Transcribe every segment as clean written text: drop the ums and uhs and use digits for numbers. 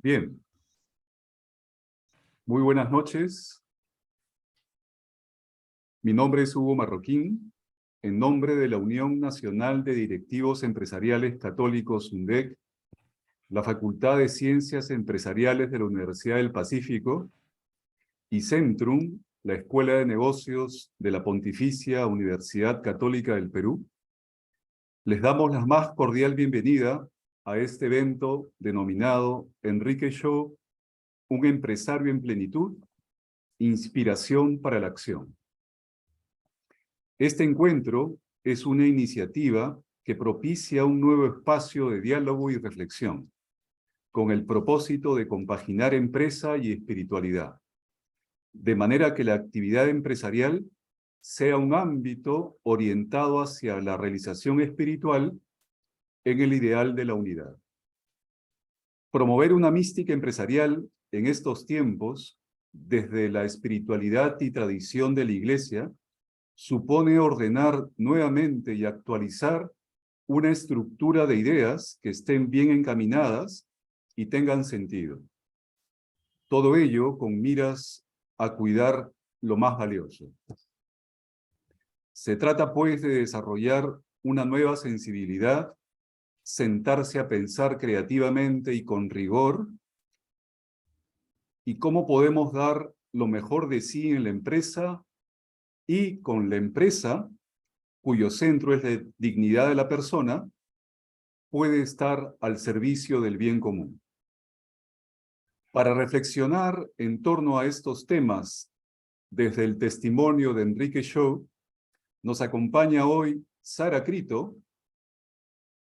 Bien. Muy buenas noches. Mi nombre es Hugo Marroquín. En nombre de la Unión Nacional de Directivos Empresariales Católicos UNDEC, la Facultad de Ciencias Empresariales de la Universidad del Pacífico y Centrum, la Escuela de Negocios de la Pontificia Universidad Católica del Perú, les damos la más cordial bienvenida a este evento denominado Enrique Shaw, un empresario en plenitud, inspiración para la acción. Este encuentro es una iniciativa que propicia un nuevo espacio de diálogo y reflexión, con el propósito de compaginar empresa y espiritualidad, de manera que la actividad empresarial sea un ámbito orientado hacia la realización espiritual en el ideal de la unidad. Promover una mística empresarial en estos tiempos, desde la espiritualidad y tradición de la Iglesia, supone ordenar nuevamente y actualizar una estructura de ideas que estén bien encaminadas y tengan sentido. Todo ello con miras a cuidar lo más valioso. Se trata, pues, de desarrollar una nueva sensibilidad, sentarse a pensar creativamente y con rigor, y cómo podemos dar lo mejor de sí en la empresa y con la empresa, cuyo centro es la dignidad de la persona, puede estar al servicio del bien común. Para reflexionar en torno a estos temas, desde el testimonio de Enrique Shaw, nos acompaña hoy Sara Crito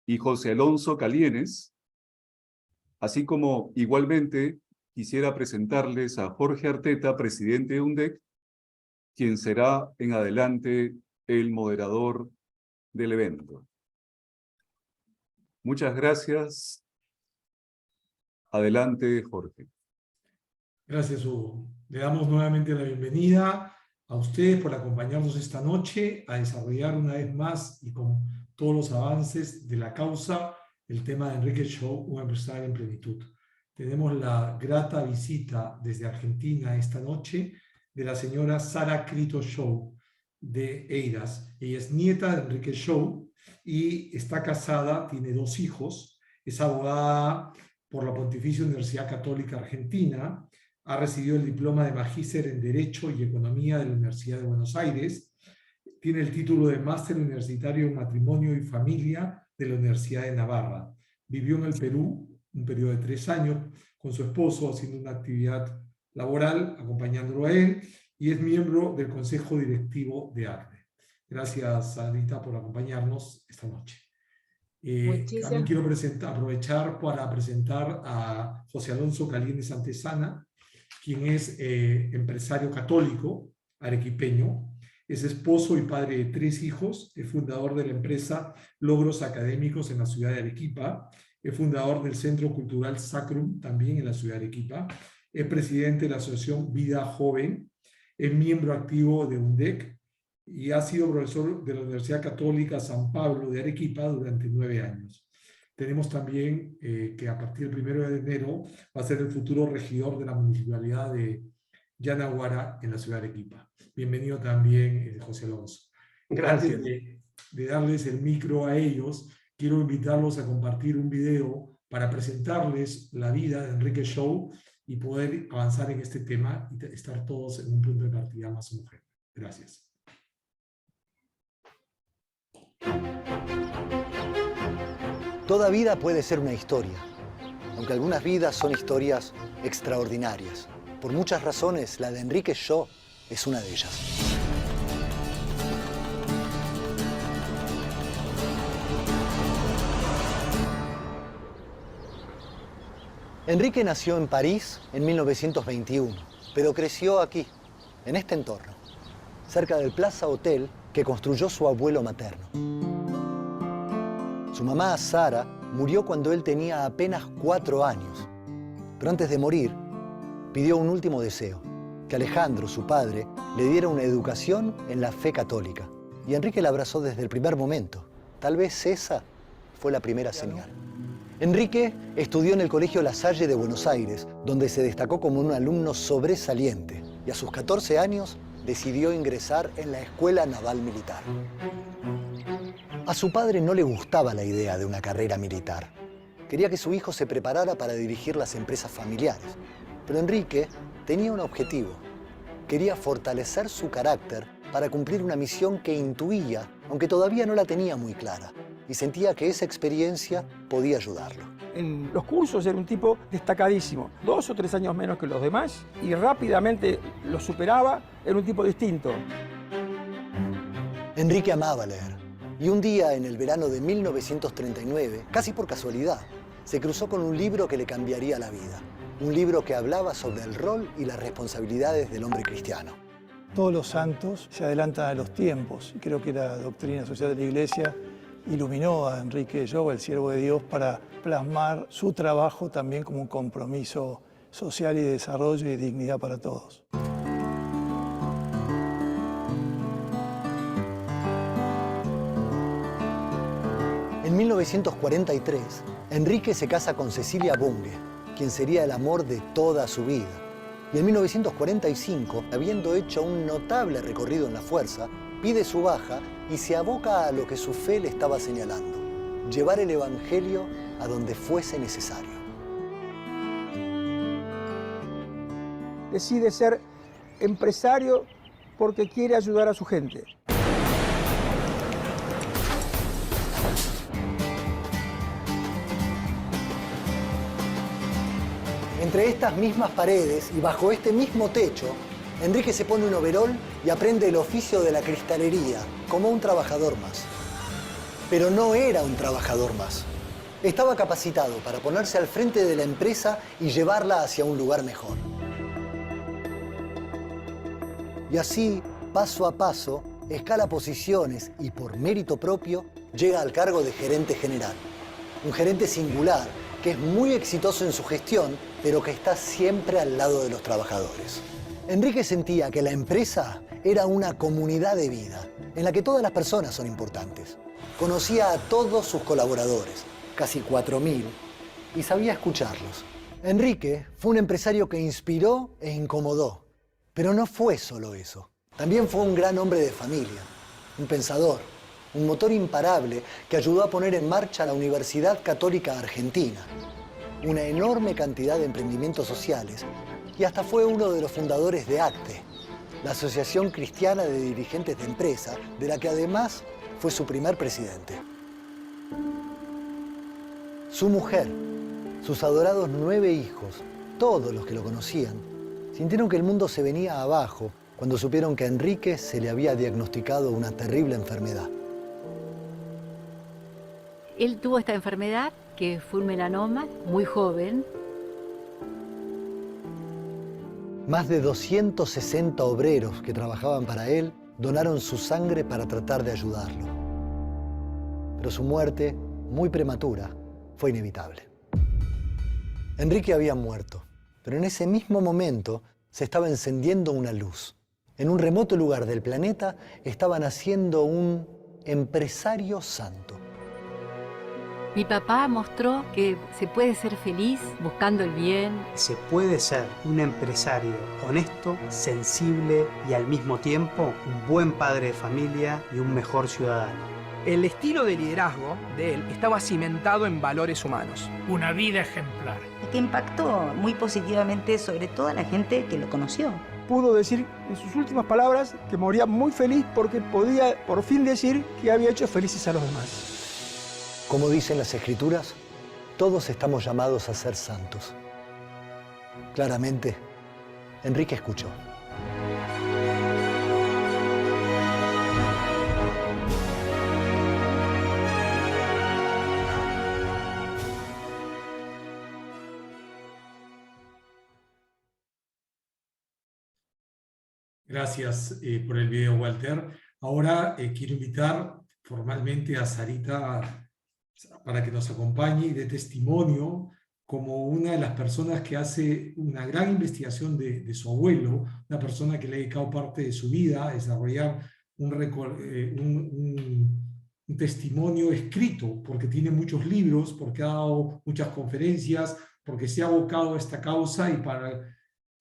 y José Alonso Calienes, así como igualmente quisiera presentarles a Jorge Arteta, presidente de UNDEC, quien será en adelante el moderador del evento. Muchas gracias. Adelante, Jorge. Gracias, Hugo. Le damos nuevamente la bienvenida a ustedes por acompañarnos esta noche a desarrollar una vez más y con todos los avances de la causa el tema de Enrique Shaw, un empresario en plenitud. Tenemos la grata visita desde Argentina esta noche de la señora Sara Crito Shaw de Eiras. Ella es nieta de Enrique Shaw y está casada, tiene 2 hijos, es abogada por la Pontificia Universidad Católica Argentina, ha recibido el diploma de Magíster en Derecho y Economía de la Universidad de Buenos Aires, tiene el título de Máster Universitario en Matrimonio y Familia de la Universidad de Navarra. Vivió en el Perú un periodo de 3 años con su esposo haciendo una actividad laboral, acompañándolo a él, y es miembro del Consejo Directivo de ACNE. Gracias, Sarita, por acompañarnos esta noche. También quiero aprovechar para presentar a José Alonso Calienes Antesana, quien es empresario católico, arequipeño, es esposo y padre de 3 hijos, es fundador de la empresa Logros Académicos en la ciudad de Arequipa, es fundador del Centro Cultural Sacrum, también en la ciudad de Arequipa, es presidente de la Asociación Vida Joven, es miembro activo de UNDEC y ha sido profesor de la Universidad Católica San Pablo de Arequipa durante 9 años. Tenemos también que a partir del 1 de enero va a ser el futuro regidor de la municipalidad de Yanaguara en la ciudad de Arequipa. Bienvenido también, José Alonso. Gracias. Antes de darles el micro a ellos, quiero invitarlos a compartir un video para presentarles la vida de Enrique Shaw y poder avanzar en este tema y estar todos en un punto de partida más homogéneo. Gracias. Toda vida puede ser una historia, aunque algunas vidas son historias extraordinarias. Por muchas razones, la de Enrique Shaw es una de ellas. Enrique nació en París en 1921, pero creció aquí, en este entorno, cerca del Plaza Hotel que construyó su abuelo materno. Su mamá, Sara, murió cuando él tenía apenas 4 años. Pero antes de morir, pidió un último deseo, que Alejandro, su padre, le diera una educación en la fe católica. Y Enrique la abrazó desde el primer momento. Tal vez esa fue la primera señal. Enrique estudió en el Colegio La Salle de Buenos Aires, donde se destacó como un alumno sobresaliente y a sus 14 años decidió ingresar en la Escuela Naval Militar. A su padre no le gustaba la idea de una carrera militar. Quería que su hijo se preparara para dirigir las empresas familiares. Pero Enrique tenía un objetivo. Quería fortalecer su carácter para cumplir una misión que intuía, aunque todavía no la tenía muy clara, y sentía que esa experiencia podía ayudarlo. En los cursos era un tipo destacadísimo, 2 o 3 años menos que los demás, y rápidamente lo superaba, era un tipo distinto. Enrique amaba leer, y un día en el verano de 1939, casi por casualidad, se cruzó con un libro que le cambiaría la vida. Un libro que hablaba sobre el rol y las responsabilidades del hombre cristiano. Todos los santos se adelantan a los tiempos, y creo que la doctrina social de la Iglesia iluminó a Enrique Lloba, el siervo de Dios, para plasmar su trabajo también como un compromiso social y de desarrollo y dignidad para todos. En 1943, Enrique se casa con Cecilia Bunge, quien sería el amor de toda su vida. Y en 1945, habiendo hecho un notable recorrido en la fuerza, pide su baja y se aboca a lo que su fe le estaba señalando: llevar el Evangelio a donde fuese necesario. Decide ser empresario porque quiere ayudar a su gente. Entre estas mismas paredes y bajo este mismo techo, Enrique se pone un overol y aprende el oficio de la cristalería como un trabajador más. Pero no era un trabajador más. Estaba capacitado para ponerse al frente de la empresa y llevarla hacia un lugar mejor. Y así, paso a paso, escala posiciones y por mérito propio llega al cargo de gerente general. Un gerente singular que es muy exitoso en su gestión, pero que está siempre al lado de los trabajadores. Enrique sentía que la empresa era una comunidad de vida, en la que todas las personas son importantes. Conocía a todos sus colaboradores, casi 4.000, y sabía escucharlos. Enrique fue un empresario que inspiró e incomodó, pero no fue solo eso. También fue un gran hombre de familia, un pensador, un motor imparable que ayudó a poner en marcha la Universidad Católica Argentina, una enorme cantidad de emprendimientos sociales, y hasta fue uno de los fundadores de ACTE, la Asociación Cristiana de Dirigentes de Empresa, de la que además fue su primer presidente. Su mujer, sus adorados 9 hijos, todos los que lo conocían, sintieron que el mundo se venía abajo cuando supieron que a Enrique se le había diagnosticado una terrible enfermedad. Él tuvo esta enfermedad, que fue un melanoma, muy joven. Más de 260 obreros que trabajaban para él donaron su sangre para tratar de ayudarlo. Pero su muerte, muy prematura, fue inevitable. Enrique había muerto, pero en ese mismo momento se estaba encendiendo una luz. En un remoto lugar del planeta estaba naciendo un empresario santo. Mi papá mostró que se puede ser feliz buscando el bien. Se puede ser un empresario honesto, sensible y al mismo tiempo un buen padre de familia y un mejor ciudadano. El estilo de liderazgo de él estaba cimentado en valores humanos. Una vida ejemplar. Que impactó muy positivamente sobre toda la gente que lo conoció. Pudo decir en sus últimas palabras que moría muy feliz porque podía por fin decir que había hecho felices a los demás. Como dicen las Escrituras, todos estamos llamados a ser santos. Claramente, Enrique escuchó. Gracias por el video, Walter. Ahora quiero invitar formalmente a Sarita para que nos acompañe y dé testimonio como una de las personas que hace una gran investigación de su abuelo, una persona que le ha dedicado parte de su vida a desarrollar una un testimonio escrito, porque tiene muchos libros, porque ha dado muchas conferencias, porque se ha abocado a esta causa y para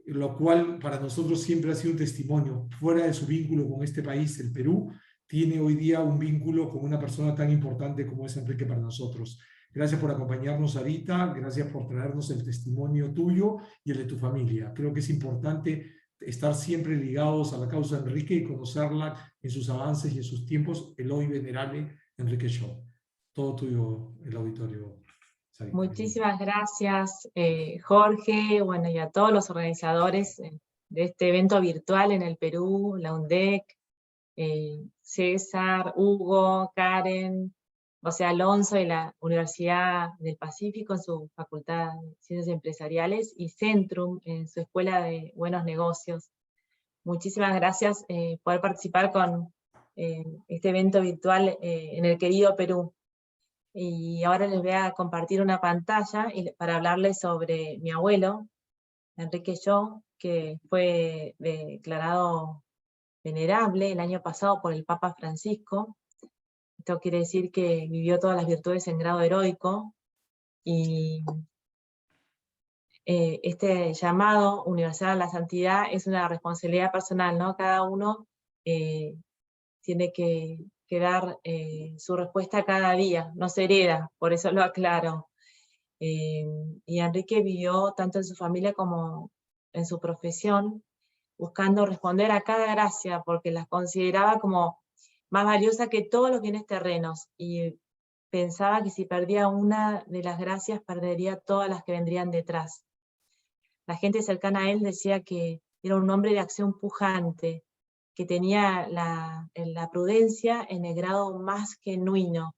lo cual para nosotros siempre ha sido un testimonio. Fuera de su vínculo con este país, el Perú, tiene hoy día un vínculo con una persona tan importante como es Enrique para nosotros. Gracias por acompañarnos, Sarita, gracias por traernos el testimonio tuyo y el de tu familia. Creo que es importante estar siempre ligados a la causa de Enrique y conocerla en sus avances y en sus tiempos, el hoy venerable Enrique Shaw. Todo tuyo, el auditorio. Sarita. Muchísimas gracias, Jorge, bueno, y a todos los organizadores de este evento virtual en el Perú, la UNDEC, César, Hugo, Karen, José Alonso de la Universidad del Pacífico en su Facultad de Ciencias Empresariales y Centrum en su Escuela de Buenos Negocios. Muchísimas gracias por participar con este evento virtual en el querido Perú. Y ahora les voy a compartir una pantalla para hablarles sobre mi abuelo, Enrique Shaw, que fue declarado venerable el año pasado por el Papa Francisco. Esto quiere decir que vivió todas las virtudes en grado heroico, y este llamado universal a la santidad es una responsabilidad personal, ¿no? Cada uno tiene que dar su respuesta cada día, no se hereda, por eso lo aclaro. Y Enrique vivió tanto en su familia como en su profesión, buscando responder a cada gracia, porque las consideraba como más valiosa que todos los bienes terrenos, y pensaba que si perdía una de las gracias, perdería todas las que vendrían detrás. La gente cercana a él decía que era un hombre de acción pujante, que tenía la prudencia en el grado más genuino,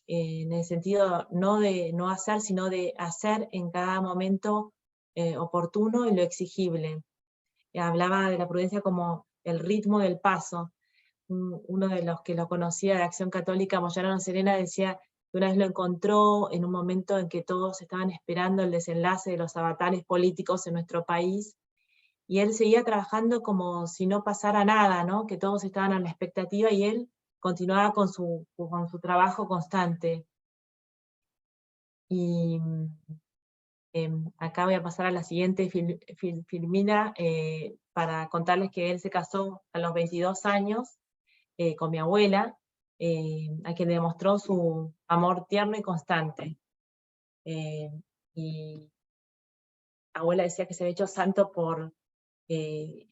en el sentido no de no hacer, sino de hacer en cada momento oportuno y lo exigible. Hablaba de la prudencia como el ritmo del paso. Uno de los que lo conocía de Acción Católica, Moyano Serena, decía que una vez lo encontró en un momento en que todos estaban esperando el desenlace de los avatares políticos en nuestro país, y él seguía trabajando como si no pasara nada, ¿no? Que todos estaban a la expectativa y él continuaba con su trabajo constante. Y acá voy a pasar a la siguiente filmina para contarles que él se casó a los 22 años con mi abuela, a quien demostró su amor tierno y constante. Y abuela decía que se había hecho santo por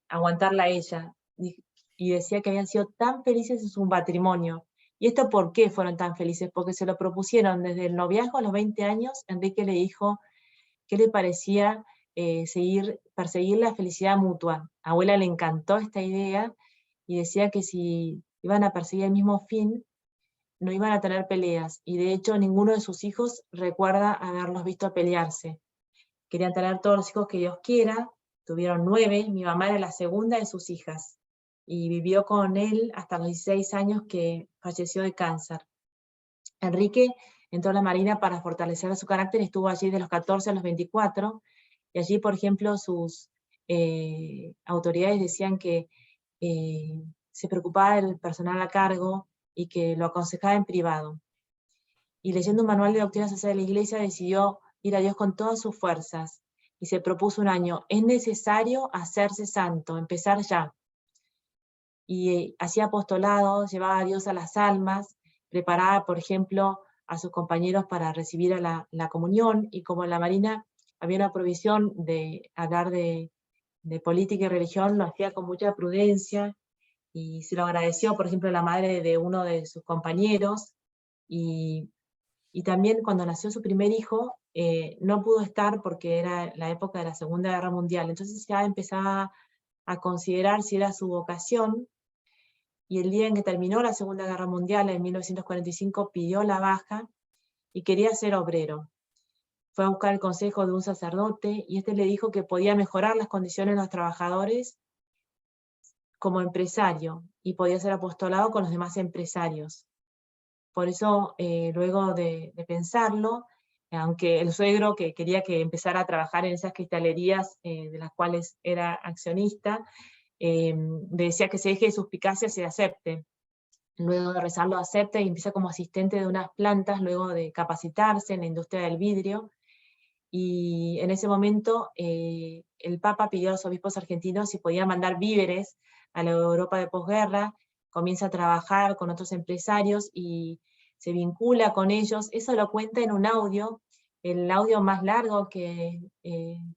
aguantarla a ella, y decía que habían sido tan felices en su matrimonio. ¿Y esto por qué fueron tan felices? Porque se lo propusieron desde el noviazgo a los 20 años. Enrique le dijo qué le parecía perseguir la felicidad mutua. A abuela le encantó esta idea y decía que si iban a perseguir el mismo fin, no iban a tener peleas, y de hecho ninguno de sus hijos recuerda haberlos visto pelearse. Querían tener todos los hijos que Dios quiera, tuvieron 9, mi mamá era la segunda de sus hijas, y vivió con él hasta los 16 años que falleció de cáncer. Enrique entró a la Marina para fortalecer su carácter, estuvo allí de los 14 a los 24, y allí, por ejemplo, sus autoridades decían que se preocupaba del personal a cargo y que lo aconsejaba en privado. Y leyendo un manual de doctrina social de la Iglesia, decidió ir a Dios con todas sus fuerzas, y se propuso un año: es necesario hacerse santo, empezar ya. Y hacía apostolado, llevaba a Dios a las almas, preparaba, por ejemplo, a sus compañeros para recibir a la comunión, y como en la Marina había una provisión de hablar de política y religión, lo hacía con mucha prudencia, y se lo agradeció, por ejemplo, la madre de uno de sus compañeros, y también cuando nació su primer hijo, no pudo estar porque era la época de la Segunda Guerra Mundial, entonces ya empezaba a considerar si era su vocación, y el día en que terminó la Segunda Guerra Mundial, en 1945, pidió la baja y quería ser obrero. Fue a buscar el consejo de un sacerdote, y este le dijo que podía mejorar las condiciones de los trabajadores como empresario, y podía ser apostolado con los demás empresarios. Por eso, luego de pensarlo, aunque el suegro que quería que empezara a trabajar en esas cristalerías de las cuales era accionista, decía que se deje de suspicacia, se acepte. luego de rezar lo acepta y empieza como asistente de unas plantas, luego de capacitarse en la industria del vidrio. Y en ese momento el Papa pidió a los obispos argentinos si podían mandar víveres a la Europa de posguerra, comienza a trabajar con otros empresarios y se vincula con ellos. Eso lo cuenta en un audio, el audio más largo que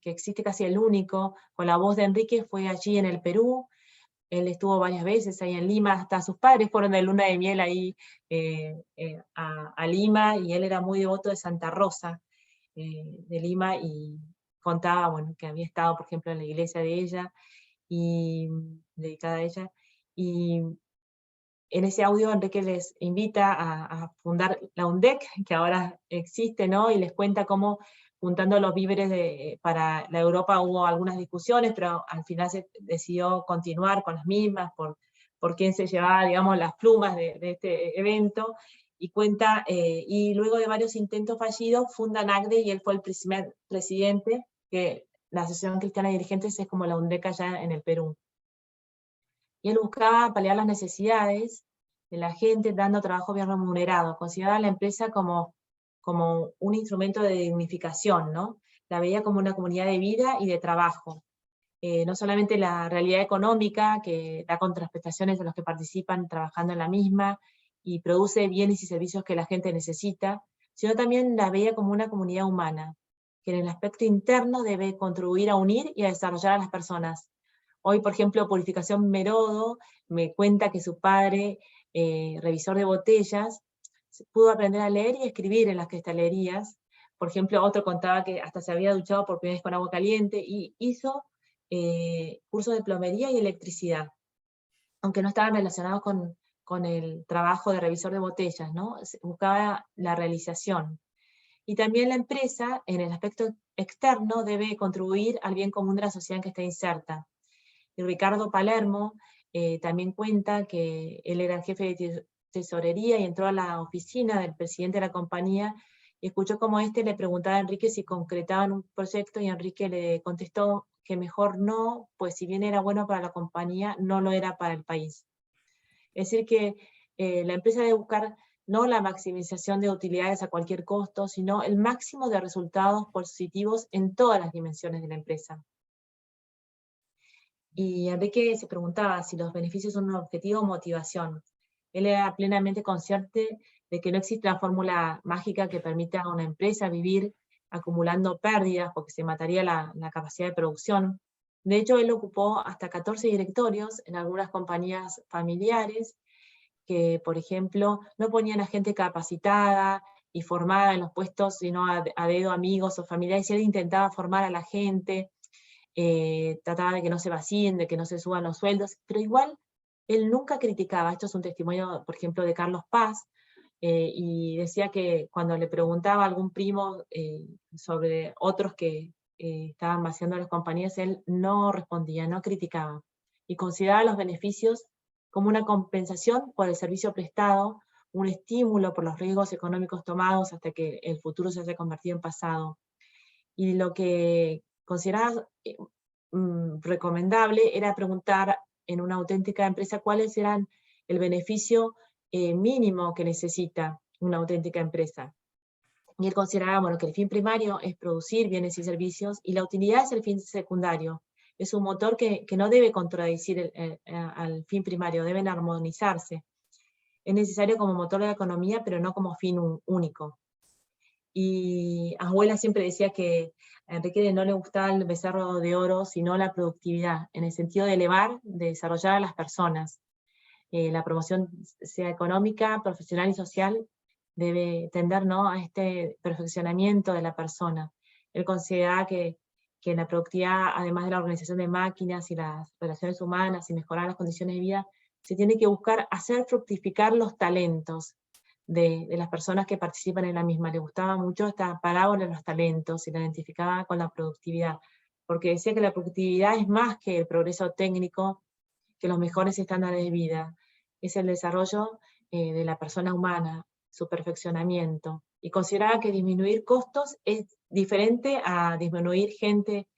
existe, casi el único, con la voz de Enrique, fue allí en el Perú. Él estuvo varias veces ahí en Lima, hasta sus padres fueron de luna de miel ahí a Lima, y él era muy devoto de Santa Rosa de Lima, y contaba, bueno, que había estado, por ejemplo, en la iglesia de ella, y dedicada a ella, y en ese audio Enrique les invita a fundar la UNDEC, que ahora existe, ¿no? Y les cuenta cómo, juntando los víveres para la Europa, hubo algunas discusiones, pero al final se decidió continuar con las mismas, por quién se llevaba, digamos, las plumas de este evento, y cuenta, y luego de varios intentos fallidos, fundan ACDE, y él fue el primer presidente, que la Asociación Cristiana de Dirigentes es como la UNDEC allá en el Perú. Y él buscaba paliar las necesidades de la gente dando trabajo bien remunerado, consideraba la empresa como un instrumento de dignificación, ¿no? La veía como una comunidad de vida y de trabajo. No solamente la realidad económica, que da contraprestaciones a los que participan trabajando en la misma, y produce bienes y servicios que la gente necesita, sino también la veía como una comunidad humana, que en el aspecto interno debe contribuir a unir y a desarrollar a las personas. Hoy, por ejemplo, Purificación Merodo me cuenta que su padre, revisor de botellas, pudo aprender a leer y escribir en las cristalerías. Por ejemplo, otro contaba que hasta se había duchado por primera vez con agua caliente, y hizo cursos de plomería y electricidad, aunque no estaban relacionados con el trabajo de revisor de botellas, ¿no? Buscaba la realización. Y también la empresa, en el aspecto externo, debe contribuir al bien común de la sociedad en que está inserta. Y Ricardo Palermo también cuenta que él era jefe de tesorería y entró a la oficina del presidente de la compañía y escuchó cómo éste le preguntaba a Enrique si concretaban un proyecto, y Enrique le contestó que mejor no, pues si bien era bueno para la compañía, no lo era para el país. Es decir que la empresa debe buscar no la maximización de utilidades a cualquier costo, sino el máximo de resultados positivos en todas las dimensiones de la empresa. Y Enrique se preguntaba si los beneficios son un objetivo o motivación. Él era plenamente consciente de que no existe la fórmula mágica que permita a una empresa vivir acumulando pérdidas, porque se mataría la capacidad de producción. De hecho, él ocupó hasta 14 directorios en algunas compañías familiares, que, por ejemplo, no ponían a gente capacitada y formada en los puestos, sino a dedo amigos o familiares, y él intentaba formar a la gente, trataba de que no se vacíen, de que no se suban los sueldos, pero igual él nunca criticaba. Esto es un testimonio, por ejemplo, de Carlos Paz, y decía que cuando le preguntaba a algún primo sobre otros que estaban vaciando las compañías, él no respondía, no criticaba, y consideraba los beneficios como una compensación por el servicio prestado, un estímulo por los riesgos económicos tomados hasta que el futuro se haya convertido en pasado. Y lo que consideraba recomendable era preguntar en una auténtica empresa cuáles eran el beneficio mínimo que necesita una auténtica empresa. Y él consideraba, bueno, que el fin primario es producir bienes y servicios, y la utilidad es el fin secundario. Es un motor que no debe contradecir al fin primario, deben armonizarse. Es necesario como motor de la economía, pero no como fin único. Y abuela siempre decía que a Enrique no le gustaba el becerro de oro, sino la productividad, en el sentido de elevar, de desarrollar a las personas. La promoción, sea económica, profesional y social, debe tender, ¿no?, a este perfeccionamiento de la persona. Él consideraba que en la productividad, además de la organización de máquinas y las relaciones humanas y mejorar las condiciones de vida, se tiene que buscar hacer fructificar los talentos de las personas que participan en la misma. Le gustaba mucho esta parábola de los talentos y la identificaba con la productividad, porque decía que la productividad es más que el progreso técnico, que los mejores estándares de vida, es el desarrollo de la persona humana, su perfeccionamiento, y consideraba que disminuir costos es diferente a disminuir gente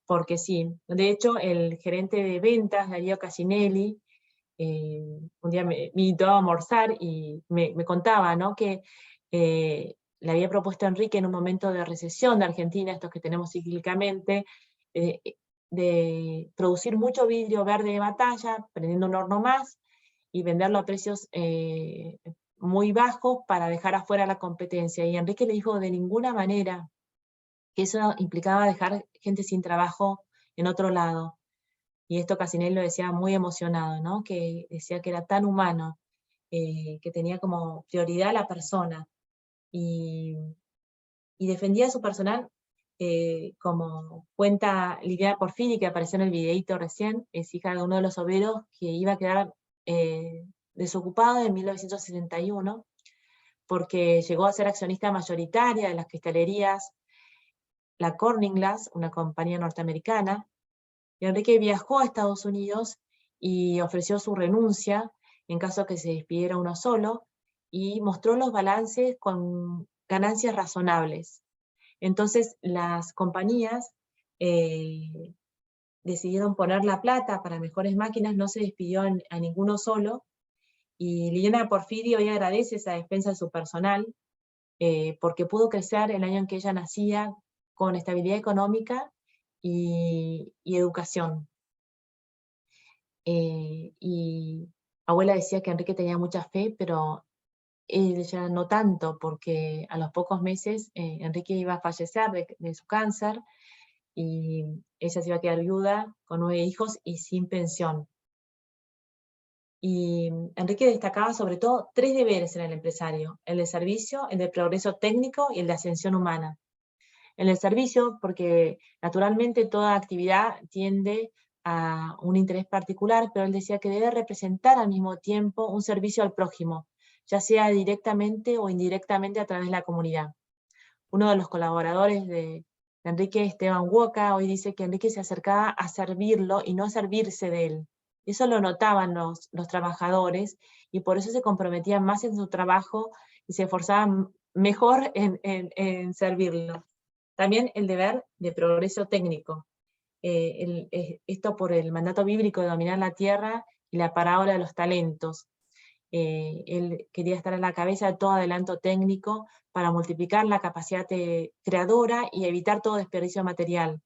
porque sí. De hecho, el gerente de ventas, Darío Casinelli, un día me invitó a almorzar y me contaba, ¿no?, que le había propuesto a Enrique en un momento de recesión de Argentina, estos que tenemos cíclicamente, de producir mucho vidrio verde de batalla, prendiendo un horno más, y venderlo a precios muy bajos para dejar afuera la competencia. Y Enrique le dijo de ninguna manera, que eso implicaba dejar gente sin trabajo en otro lado. Y esto Casinelli lo decía muy emocionado, ¿no?, que decía que era tan humano, que tenía como prioridad a la persona, y defendía a su personal, como cuenta Liliana Porfiri, que apareció en el videíto recién, es hija de uno de los obreros que iba a quedar desocupado en 1961, porque llegó a ser accionista mayoritaria de las cristalerías, la Corning Glass, una compañía norteamericana, y Enrique viajó a Estados Unidos y ofreció su renuncia en caso que se despidiera uno solo, y mostró los balances con ganancias razonables. Entonces las compañías decidieron poner la plata para mejores máquinas, no se despidió a ninguno solo, y Liliana Porfiri hoy agradece esa defensa de su personal, porque pudo crecer el año en que ella nacía con estabilidad económica y educación. Y abuela decía que Enrique tenía mucha fe, pero ella no tanto, porque a los pocos meses Enrique iba a fallecer de su cáncer, y ella se iba a quedar viuda con 9 hijos y sin pensión. Y Enrique destacaba sobre todo 3 deberes en el empresario: el de servicio, el de progreso técnico y el de ascensión humana. En el servicio, porque naturalmente toda actividad tiende a un interés particular, pero él decía que debe representar al mismo tiempo un servicio al prójimo, ya sea directamente o indirectamente a través de la comunidad. Uno de los colaboradores de Enrique, Esteban Huoca, hoy dice que Enrique se acercaba a servirlo y no a servirse de él. Eso lo notaban los trabajadores, y por eso se comprometían más en su trabajo y se esforzaban mejor en servirlo. También el deber de progreso técnico, esto por el mandato bíblico de dominar la tierra y la parábola de los talentos. Él quería estar a la cabeza de todo adelanto técnico para multiplicar la capacidad creadora y evitar todo desperdicio material.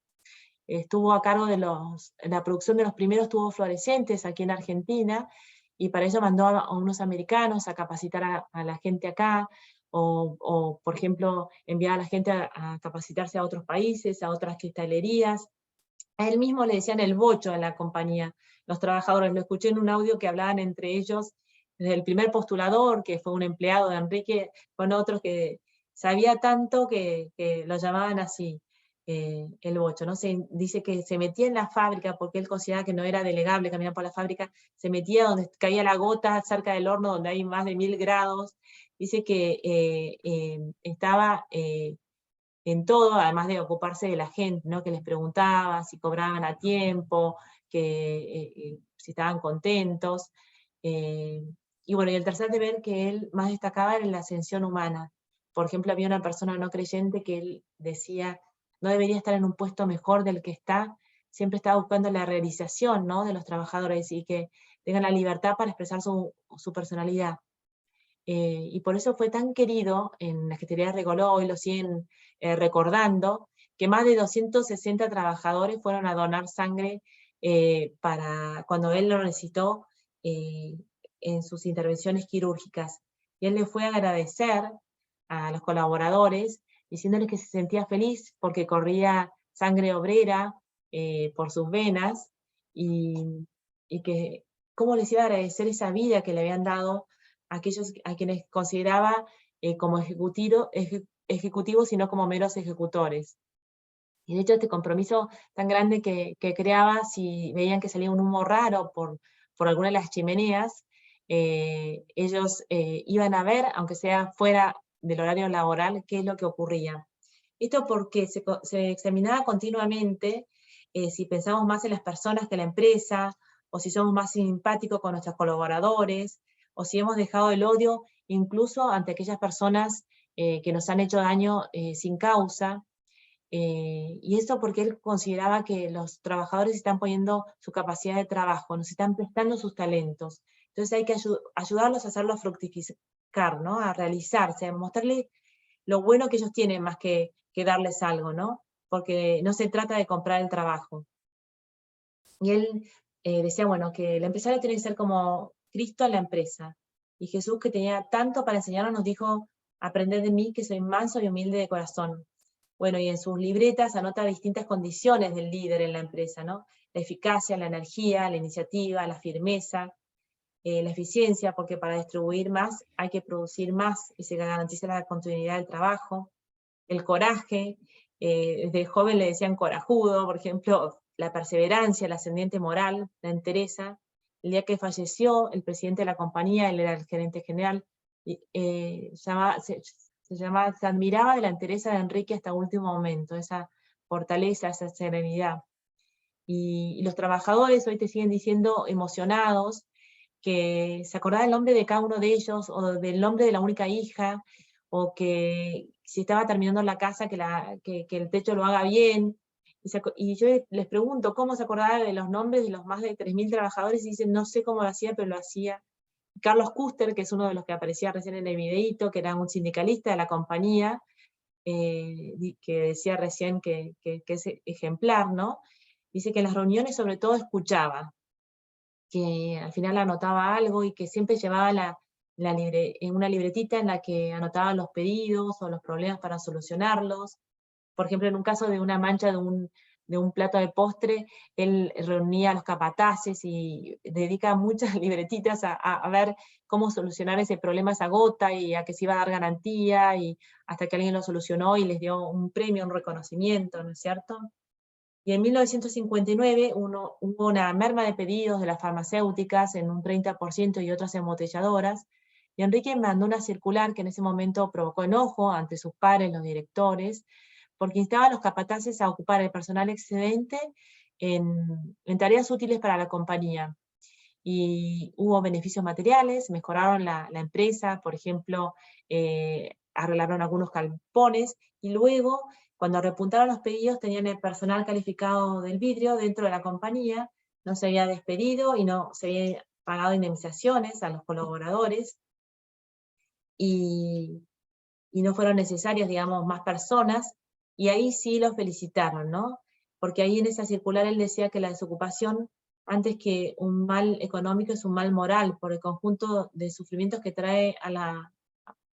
Estuvo a cargo de la producción de los primeros tubos fluorescentes aquí en Argentina, y para eso mandó a unos americanos a capacitar a la gente acá, o por ejemplo, enviar a la gente a capacitarse a otros países, a otras cristalerías. A él mismo le decían el bocho en la compañía, los trabajadores. Lo escuché en un audio que hablaban entre ellos, desde el primer postulador, que fue un empleado de Enrique, con otros que sabía tanto que lo llamaban así, el bocho, ¿no? Dice que se metía en la fábrica, porque él consideraba que no era delegable caminar por la fábrica, se metía donde caía la gota, cerca del horno, donde hay más de 1000 grados. Dice que estaba en todo, además de ocuparse de la gente, ¿no?, que les preguntaba si cobraban a tiempo, si estaban contentos. Y bueno, y el tercer deber que él más destacaba era la ascensión humana. Por ejemplo, había una persona no creyente que él decía no debería estar en un puesto mejor del que está, siempre estaba buscando la realización, ¿no?, de los trabajadores, y que tengan la libertad para expresar su personalidad. Y por eso fue tan querido en la Cristalería Regoló, y lo siguen recordando, que más de 260 trabajadores fueron a donar sangre para cuando él lo necesitó en sus intervenciones quirúrgicas. Y él le fue a agradecer a los colaboradores, diciéndoles que se sentía feliz porque corría sangre obrera por sus venas, y que cómo les iba a agradecer esa vida que le habían dado aquellos a quienes consideraba como ejecutivos y no como meros ejecutores. Y de hecho este compromiso tan grande que creaba, si veían que salía un humo raro por alguna de las chimeneas, ellos iban a ver, aunque sea fuera del horario laboral, qué es lo que ocurría. Esto porque se examinaba continuamente si pensamos más en las personas que en la empresa, o si somos más simpáticos con nuestros colaboradores, o si hemos dejado el odio incluso ante aquellas personas que nos han hecho daño sin causa. Y eso porque él consideraba que los trabajadores están poniendo su capacidad de trabajo, nos están prestando sus talentos. Entonces hay que ayudarlos a hacerlos fructificar, ¿no? A realizarse, a mostrarles lo bueno que ellos tienen más que darles algo, ¿no? Porque no se trata de comprar el trabajo. Y él decía, bueno, que el empresario tiene que ser como Cristo en la empresa. Y Jesús, que tenía tanto para enseñarnos, nos dijo, aprended de mí, que soy manso y humilde de corazón. Bueno, y en sus libretas anota distintas condiciones del líder en la empresa, ¿no? La eficacia, la energía, la iniciativa, la firmeza, la eficiencia, porque para distribuir más hay que producir más y se garantiza la continuidad del trabajo. El coraje, desde joven le decían corajudo, por ejemplo, la perseverancia, la ascendiente moral, la entereza. El día que falleció el presidente de la compañía, él era el gerente general, se admiraba de la entereza de Enrique hasta el último momento, esa fortaleza, esa serenidad. Y los trabajadores hoy te siguen diciendo emocionados que se acordaba el nombre de cada uno de ellos, o del nombre de la única hija, o que si estaba terminando la casa, que el techo lo haga bien. Y yo les pregunto, ¿cómo se acordaba de los nombres de los más de 3.000 trabajadores? Y dicen, no sé cómo lo hacía, pero lo hacía. Carlos Custer, que es uno de los que aparecía recién en el videíto, que era un sindicalista de la compañía, que decía recién que es ejemplar, ¿no? Dice que en las reuniones sobre todo escuchaba, que al final anotaba algo y que siempre llevaba una libretita en la que anotaba los pedidos o los problemas para solucionarlos. Por ejemplo, en un caso de una mancha de un plato de postre, él reunía a los capataces y dedica muchas libretitas a ver cómo solucionar ese problema, esa gota, y a que se iba a dar garantía, y hasta que alguien lo solucionó y les dio un premio, un reconocimiento, ¿no es cierto? Y en 1959 hubo una merma de pedidos de las farmacéuticas en un 30% y otras embotelladoras, y Enrique mandó una circular que en ese momento provocó enojo ante sus pares, los directores, porque instaba a los capataces a ocupar el personal excedente en tareas útiles para la compañía. Y hubo beneficios materiales, mejoraron la empresa, por ejemplo, arreglaron algunos galpones, y luego, cuando repuntaron los pedidos, tenían el personal calificado del vidrio dentro de la compañía, no se había despedido y no se había pagado indemnizaciones a los colaboradores, y no fueron necesarias, digamos, más personas, y ahí sí los felicitaron, ¿no? Porque ahí en esa circular él decía que la desocupación, antes que un mal económico, es un mal moral, por el conjunto de sufrimientos que trae a la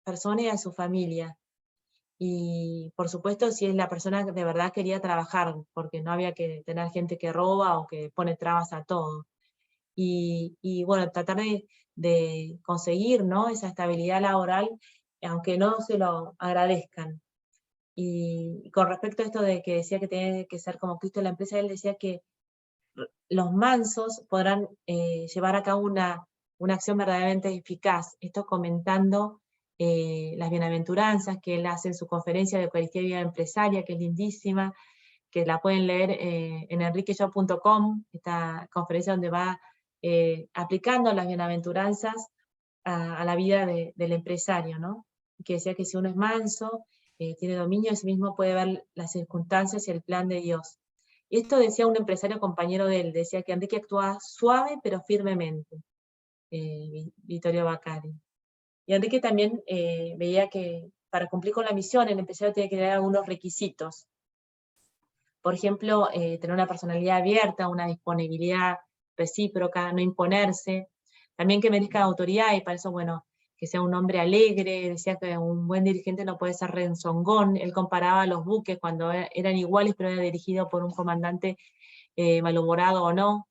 persona y a su familia. Y por supuesto, si es la persona que de verdad quería trabajar, porque no había que tener gente que roba o que pone trabas a todo. Y bueno, tratar de conseguir, ¿no?, esa estabilidad laboral, aunque no se lo agradezcan. Y con respecto a esto de que decía que tiene que ser como Cristo en la empresa, él decía que los mansos podrán llevar a cabo una acción verdaderamente eficaz. Esto comentando las bienaventuranzas que él hace en su conferencia de Eucaristía y Vida Empresaria, que es lindísima, que la pueden leer en enriqueyo.com, esta conferencia donde va aplicando las bienaventuranzas a la vida del empresario, ¿no? Que decía que si uno es manso, tiene dominio de sí mismo, puede ver las circunstancias y el plan de Dios. Y esto decía un empresario compañero de él, decía que Enrique actuaba suave pero firmemente, Vittorio Baccari. Y Enrique también veía que para cumplir con la misión el empresario tiene que tener algunos requisitos. Por ejemplo, tener una personalidad abierta, una disponibilidad recíproca, no imponerse, también que merezca autoridad, y para eso, bueno, que sea un hombre alegre. Decía que un buen dirigente no puede ser rezongón. Él comparaba a los buques cuando eran iguales, pero era dirigido por un comandante malhumorado o no.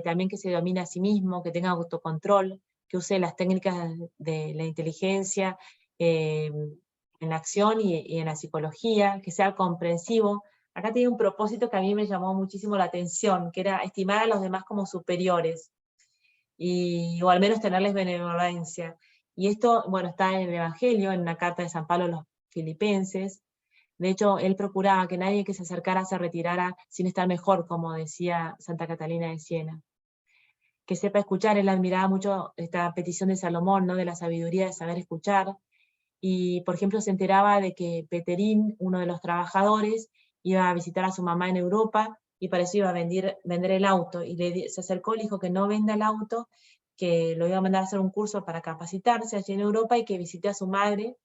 También que se domine a sí mismo, que tenga autocontrol, que use las técnicas de la inteligencia en la acción y en la psicología, que sea comprensivo. Acá tiene un propósito que a mí me llamó muchísimo la atención, que era estimar a los demás como superiores, o al menos tenerles benevolencia. Y esto, bueno, está en el Evangelio, en una carta de San Pablo a los Filipenses. De hecho, él procuraba que nadie que se acercara se retirara sin estar mejor, como decía Santa Catalina de Siena. Que sepa escuchar, él admiraba mucho esta petición de Salomón, ¿no?, de la sabiduría de saber escuchar. Y, por ejemplo, se enteraba de que Peterín, uno de los trabajadores, iba a visitar a su mamá en Europa, y para eso iba a vender el auto, y se acercó, le dijo que no venda el auto, que lo iba a mandar a hacer un curso para capacitarse allí en Europa, y que visite a su madre,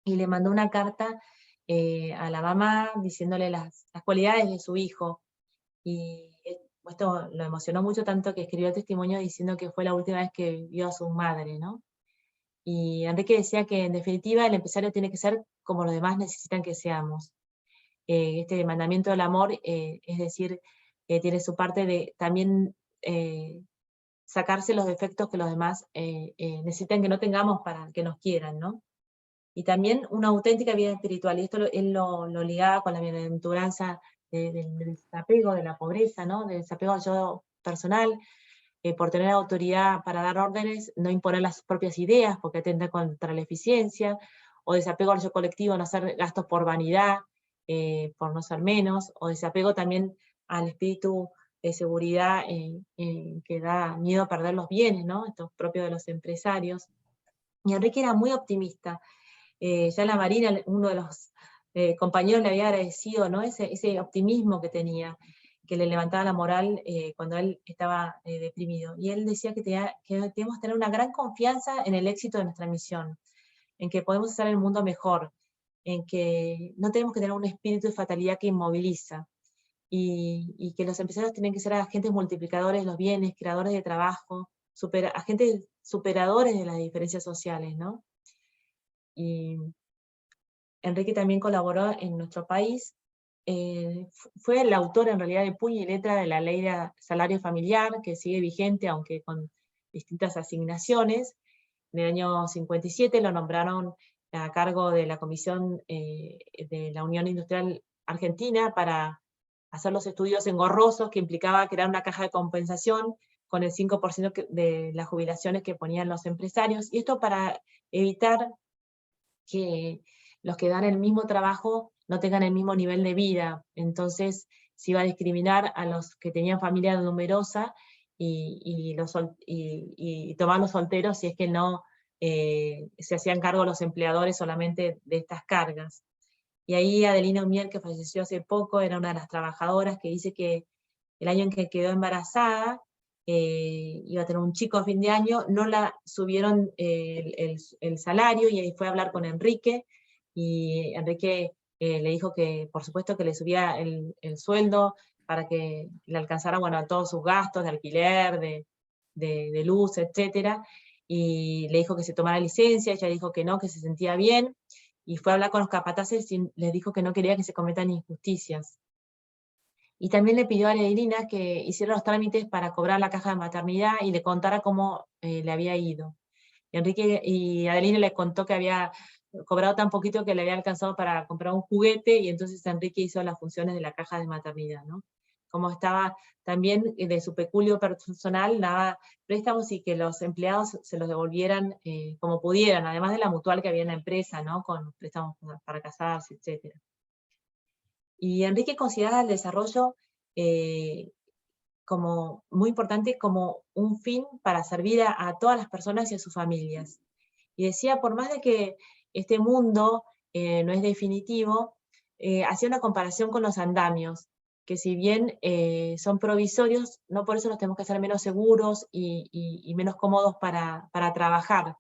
y le mandó una carta a la mamá diciéndole las cualidades de su hijo, y esto lo emocionó mucho, tanto que escribió el testimonio diciendo que fue la última vez que vio a su madre, ¿no? Y Enrique decía que en definitiva el empresario tiene que ser como los demás necesitan que seamos. Este mandamiento del amor, es decir, tiene su parte de también sacarse los defectos que los demás necesitan que no tengamos para que nos quieran, ¿no? Y también una auténtica vida espiritual, y esto él lo ligaba con la bienaventuranza del desapego, de la pobreza, ¿no? Del desapego al yo personal, por tener autoridad para dar órdenes, no imponer las propias ideas, porque atenta contra la eficiencia, o desapego al yo colectivo, no hacer gastos por vanidad, por no ser menos, o desapego también al espíritu de seguridad que da miedo a perder los bienes, ¿no? Esto es propio de los empresarios. Y Enrique era muy optimista. Ya en la Marina, uno de los compañeros le había agradecido, ¿no? ese optimismo que tenía, que le levantaba la moral cuando él estaba deprimido. Y él decía que debemos tener una gran confianza en el éxito de nuestra misión, en que podemos hacer el mundo mejor, en que no tenemos que tener un espíritu de fatalidad que inmoviliza, y que los empresarios tienen que ser agentes multiplicadores de los bienes, creadores de trabajo, agentes superadores de las diferencias sociales, ¿no? Y Enrique también colaboró en nuestro país, fue el autor en realidad de puño y letra de la ley de salario familiar, que sigue vigente, aunque con distintas asignaciones. En el año 57 lo nombraron a cargo de la Comisión de la Unión Industrial Argentina para hacer los estudios engorrosos que implicaba crear una caja de compensación con el 5% de las jubilaciones que ponían los empresarios, y esto para evitar que los que dan el mismo trabajo no tengan el mismo nivel de vida. Entonces se iba a discriminar a los que tenían familia numerosa y tomar los solteros si es que no se hacían cargo los empleadores solamente de estas cargas. Y ahí Adelina Umier, que falleció hace poco, era una de las trabajadoras que dice que el año en que quedó embarazada, iba a tener un chico a fin de año, no la subieron el salario, y ahí fue a hablar con Enrique, y Enrique le dijo que por supuesto que le subía el sueldo para que le alcanzara, bueno, a todos sus gastos de alquiler, de luz, etc. Y le dijo que se tomara licencia, ella dijo que no, que se sentía bien, y fue a hablar con los capataces y les dijo que no quería que se cometan injusticias. Y también le pidió a Adelina que hiciera los trámites para cobrar la caja de maternidad y le contara cómo le había ido. Y Adelina le contó que había cobrado tan poquito que le había alcanzado para comprar un juguete, y entonces Enrique hizo las funciones de la caja de maternidad, ¿no? Como estaba también de su peculio personal, daba préstamos y que los empleados se los devolvieran como pudieran, además de la mutual que había en la empresa, ¿no? Con préstamos para casarse, etc. Y Enrique consideraba el desarrollo como muy importante, como un fin para servir a todas las personas y a sus familias. Y decía, por más de que este mundo no es definitivo, hacía una comparación con los andamios, que si bien son provisorios, no por eso los tenemos que hacer menos seguros y menos cómodos para trabajar.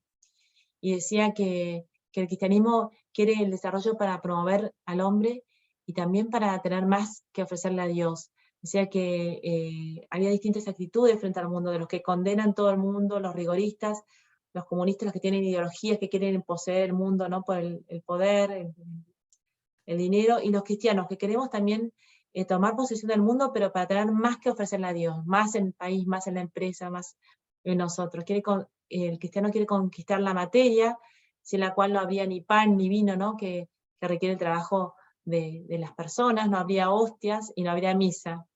Y decía que el cristianismo quiere el desarrollo para promover al hombre y también para tener más que ofrecerle a Dios. Decía que había distintas actitudes frente al mundo, de los que condenan todo el mundo, los rigoristas, los comunistas, los que tienen ideologías que quieren poseer el mundo, ¿no? Por el poder, el dinero, y los cristianos que queremos también tomar posesión del mundo, pero para tener más que ofrecerle a Dios, más en el país, más en la empresa, más en nosotros. El cristiano quiere conquistar la materia, sin la cual no habría ni pan ni vino, ¿no? que requiere el trabajo de las personas, no habría hostias y no habría misa.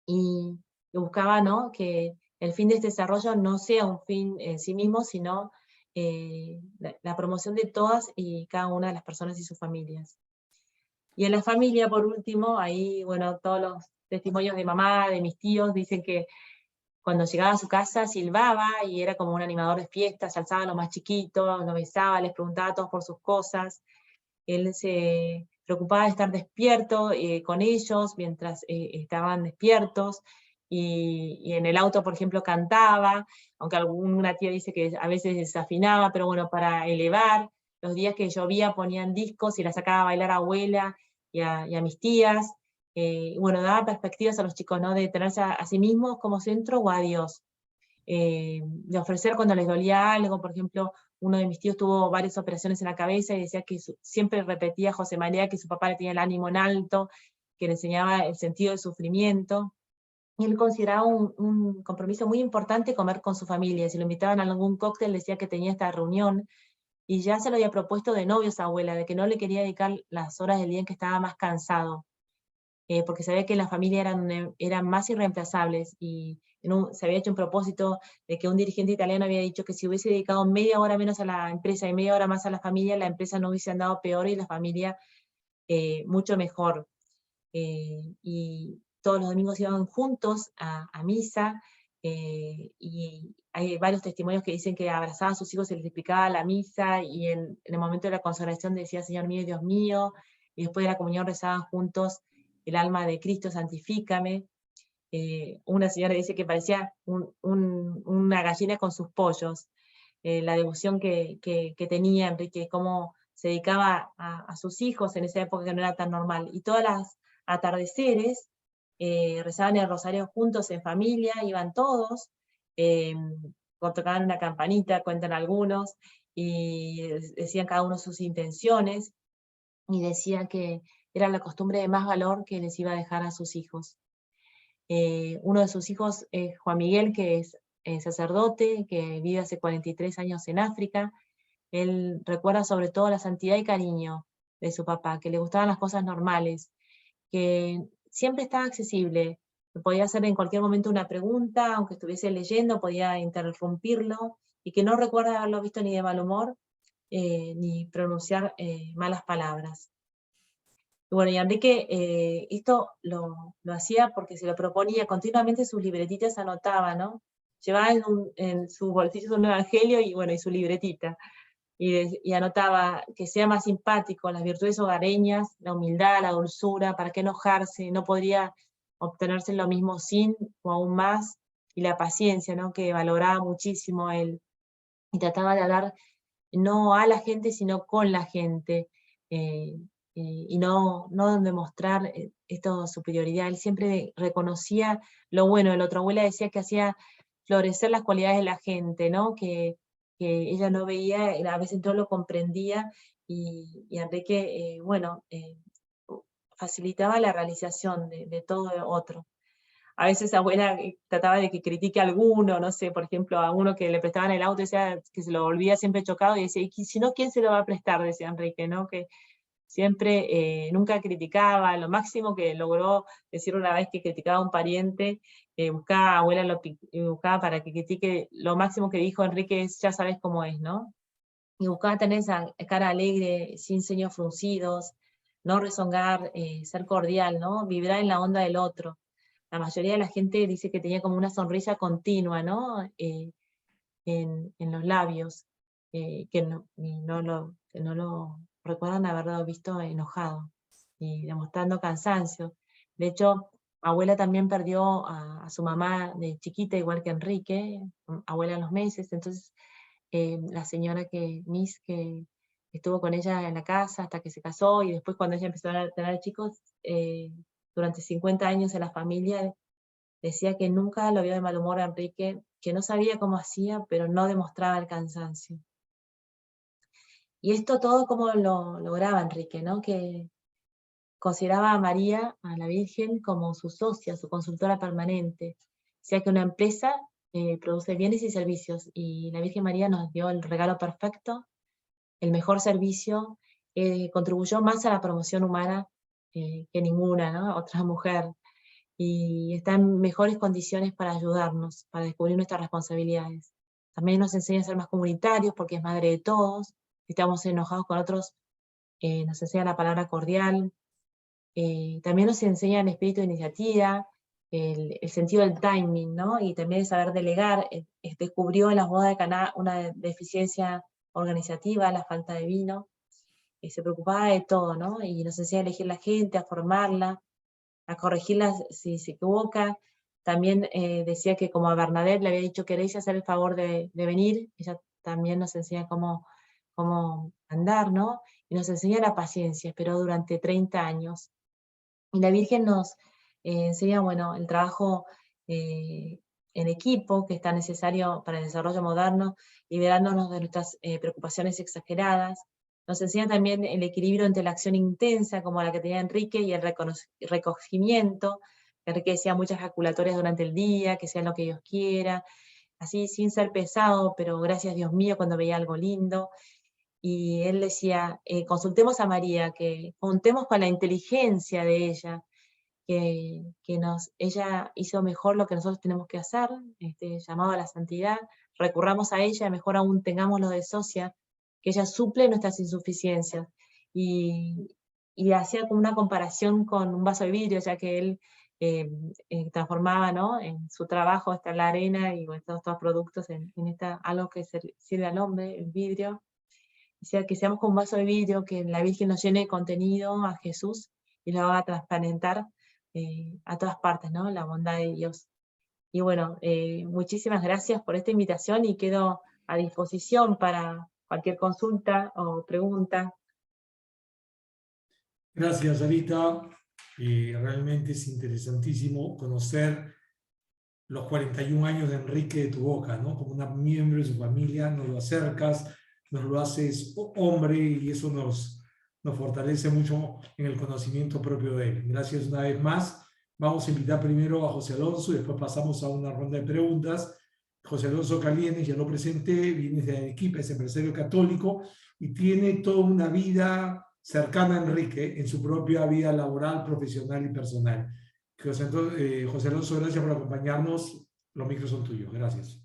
Y buscaba, ¿no? que el fin de este desarrollo no sea un fin en sí mismo, sino la promoción de todas y cada una de las personas y sus familias. Y en la familia, por último, ahí, bueno, todos los testimonios de mamá, de mis tíos, dicen que cuando llegaba a su casa silbaba y era como un animador de fiestas, alzaba a los más chiquitos, los besaba, les preguntaba a todos por sus cosas. Él se preocupaba de estar despierto con ellos mientras estaban despiertos, y en el auto, por ejemplo, cantaba, aunque alguna tía dice que a veces desafinaba, pero bueno, para elevar. Los días que llovía ponían discos y la sacaba a bailar a abuela y a mis tías. Bueno, daba perspectivas a los chicos, ¿no? De tenerse a sí mismos como centro o a Dios. De ofrecer cuando les dolía algo. Por ejemplo, uno de mis tíos tuvo varias operaciones en la cabeza y decía que siempre repetía a José María que su papá le tenía el ánimo en alto, que le enseñaba el sentido del sufrimiento. Y él consideraba un compromiso muy importante comer con su familia. Si lo invitaban a algún cóctel, decía que tenía esta reunión, y ya se lo había propuesto de novios a abuela, de que no le quería dedicar las horas del día en que estaba más cansado, porque sabía que la familia eran más irreemplazables, y se había hecho un propósito de que un dirigente italiano había dicho que si hubiese dedicado media hora menos a la empresa y media hora más a la familia, la empresa no hubiese andado peor y la familia mucho mejor. Y todos los domingos iban juntos a misa, y hay varios testimonios que dicen que abrazaba a sus hijos, se les explicaba la misa, y en el momento de la consagración decía Señor mío y Dios mío, y después de la comunión rezaban juntos el alma de Cristo, santifícame. Una señora dice que parecía una gallina con sus pollos, la devoción que tenía Enrique, cómo se dedicaba a sus hijos en esa época que no era tan normal. Y todas las atardeceres rezaban el rosario juntos en familia, iban todos, tocaban una campanita, cuentan algunos, y decían cada uno sus intenciones, y decían que era la costumbre de más valor que les iba a dejar a sus hijos. Uno de sus hijos es Juan Miguel, que es sacerdote, que vive hace 43 años en África. Él recuerda sobre todo la santidad y cariño de su papá, que le gustaban las cosas normales, que siempre estaba accesible, que podía hacer en cualquier momento una pregunta, aunque estuviese leyendo, podía interrumpirlo, y que no recuerda haberlo visto ni de mal humor, ni pronunciar malas palabras. Y bueno, y Enrique esto lo hacía porque se lo proponía, continuamente sus libretitas anotaba, ¿no? Llevaba en sus bolsillos un evangelio y bueno, y su libretita. Y anotaba que sea más simpático, las virtudes hogareñas, la humildad, la dulzura, para qué enojarse, no podría obtenerse lo mismo sin o aún más, y la paciencia, ¿no? Que valoraba muchísimo él, y trataba de hablar no a la gente, sino con la gente, y no demostrar esto superioridad. Él siempre reconocía lo bueno del otro. Abuela decía que hacía florecer las cualidades de la gente, ¿no? Que ella no veía, a veces no lo comprendía, y Enrique, facilitaba la realización de todo otro. A veces abuela trataba de que critique a alguno, no sé, por ejemplo, a uno que le prestaban el auto, decía que se lo volvía siempre chocado, y decía, y si no, ¿quién se lo va a prestar? Decía Enrique, ¿no? Que siempre, nunca criticaba. Lo máximo que logró decir una vez que criticaba a un pariente, buscaba a abuela, buscaba para que critique. Lo máximo que dijo Enrique es, ya sabes cómo es, ¿no? Y buscaba tener esa cara alegre, sin ceños fruncidos, no rezongar, ser cordial, ¿no? Vibrar en la onda del otro. La mayoría de la gente dice que tenía como una sonrisa continua, ¿no? En los labios, que no lo recuerdan haberlo visto enojado y demostrando cansancio. De hecho, abuela también perdió a su mamá de chiquita, igual que Enrique, abuela a los meses. Entonces la señora que estuvo con ella en la casa hasta que se casó, y después cuando ella empezó a tener chicos, durante 50 años en la familia, decía que nunca lo vio de mal humor a Enrique, que no sabía cómo hacía, pero no demostraba el cansancio. Y esto todo como lo lograba Enrique, ¿no? Que consideraba a María, a la Virgen, como su socia, su consultora permanente. O sea que una empresa produce bienes y servicios, y la Virgen María nos dio el regalo perfecto, el mejor servicio, contribuyó más a la promoción humana que ninguna, ¿no? Otra mujer, y está en mejores condiciones para ayudarnos, para descubrir nuestras responsabilidades. También nos enseña a ser más comunitarios, porque es madre de todos. Si estamos enojados con otros, nos enseña la palabra cordial. También nos enseña el espíritu de iniciativa, el sentido del timing, ¿no? Y también de saber delegar. Descubrió en las bodas de Caná una deficiencia organizativa, la falta de vino. se preocupaba de todo, ¿no? Y nos enseña a elegir la gente, a formarla, a corregirla si se equivoca. También decía que como a Bernadette le había dicho, ¿queréis hacer el favor de venir? Ella también nos enseña cómo andar, ¿no? Y nos enseña la paciencia, esperó durante 30 años. Y la Virgen nos enseña, bueno, el trabajo en equipo, que está necesario para el desarrollo moderno, liberándonos de nuestras preocupaciones exageradas. Nos enseña también el equilibrio entre la acción intensa, como la que tenía Enrique, y el recogimiento. Enrique decía muchas ejaculatorias durante el día, que sea lo que Dios quiera, así sin ser pesado, pero gracias Dios mío cuando veía algo lindo. Y él decía, consultemos a María, que contemos con la inteligencia de ella, que ella hizo mejor lo que nosotros tenemos que hacer, llamado a la santidad, recurramos a ella, mejor aún tengámoslo de socia, que ella suple nuestras insuficiencias. Y hacía como una comparación con un vaso de vidrio, ya que él transformaba, ¿no?, en su trabajo la arena y estos productos en algo que sirve al hombre, el vidrio. Decía que seamos como un vaso de vidrio, que la Virgen nos llene de contenido a Jesús y lo haga transparentar a todas partes, ¿no?, la bondad de Dios. Y bueno, muchísimas gracias por esta invitación y quedo a disposición para cualquier consulta o pregunta. Gracias, Sarita. Realmente es interesantísimo conocer los 41 años de Enrique de tu boca, ¿no? Como un miembro de su familia, nos lo acercas, nos lo haces hombre y eso nos fortalece mucho en el conocimiento propio de él. Gracias una vez más. Vamos a invitar primero a José Alonso y después pasamos a una ronda de preguntas. José Alonso Calienes, ya lo presenté, viene de Arequipa, es empresario católico y tiene toda una vida cercana a Enrique en su propia vida laboral, profesional y personal. José Alonso, gracias por acompañarnos. Los micros son tuyos. Gracias.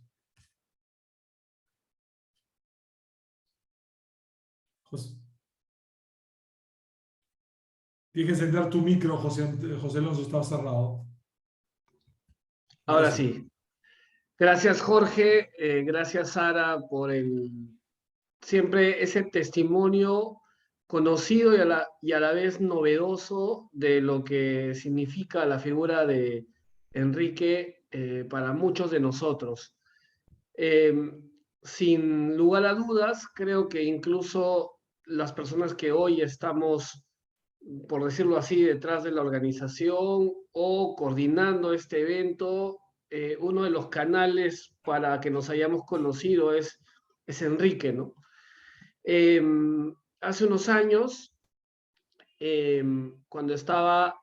Tienes que encender tu micro, José Alonso, está cerrado. Ahora sí. Gracias, Jorge. Gracias, Sara, por siempre ese testimonio conocido y a la vez novedoso de lo que significa la figura de Enrique para muchos de nosotros. Sin lugar a dudas, creo que incluso las personas que hoy estamos, por decirlo así, detrás de la organización o coordinando este evento, uno de los canales para que nos hayamos conocido es Enrique, ¿no? Hace unos años, cuando estaba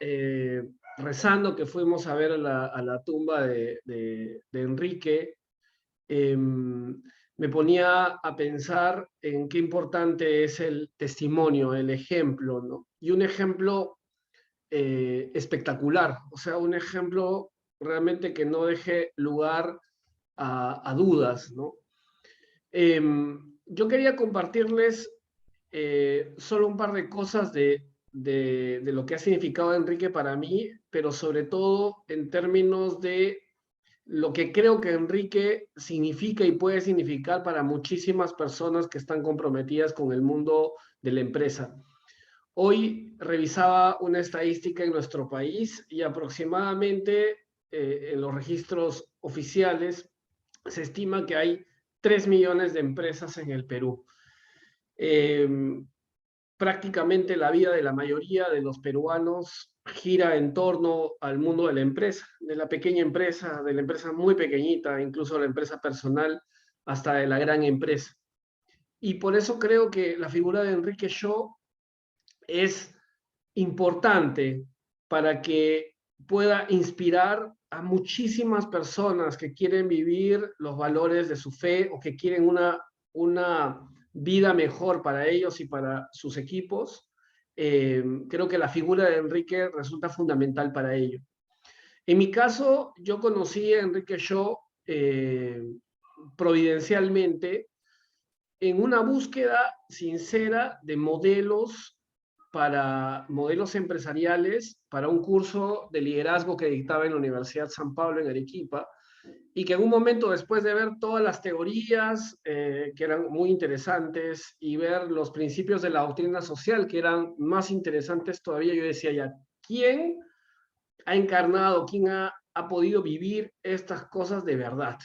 rezando, que fuimos a ver a la tumba de Enrique, me ponía a pensar en qué importante es el testimonio, el ejemplo, ¿no? Y un ejemplo espectacular, o sea, un ejemplo realmente que no deje lugar a dudas, ¿no? Yo quería compartirles solo un par de cosas de lo que ha significado Enrique para mí, pero sobre todo en términos de lo que creo que Enrique significa y puede significar para muchísimas personas que están comprometidas con el mundo de la empresa. Hoy revisaba una estadística en nuestro país y aproximadamente en los registros oficiales se estima que hay 3 millones de empresas en el Perú. Prácticamente la vida de la mayoría de los peruanos gira en torno al mundo de la empresa, de la pequeña empresa, de la empresa muy pequeñita, incluso la empresa personal, hasta de la gran empresa. Y por eso creo que la figura de Enrique Shaw es importante para que pueda inspirar a muchísimas personas que quieren vivir los valores de su fe o que quieren una vida mejor para ellos y para sus equipos. Creo que la figura de Enrique resulta fundamental para ello. En mi caso, yo conocí a Enrique Shaw providencialmente en una búsqueda sincera de modelos empresariales para un curso de liderazgo que dictaba en la Universidad San Pablo en Arequipa, y que en un momento, después de ver todas las teorías que eran muy interesantes y ver los principios de la doctrina social que eran más interesantes todavía, yo decía ya, ¿quién ha encarnado, quién ha podido vivir estas cosas de verdad?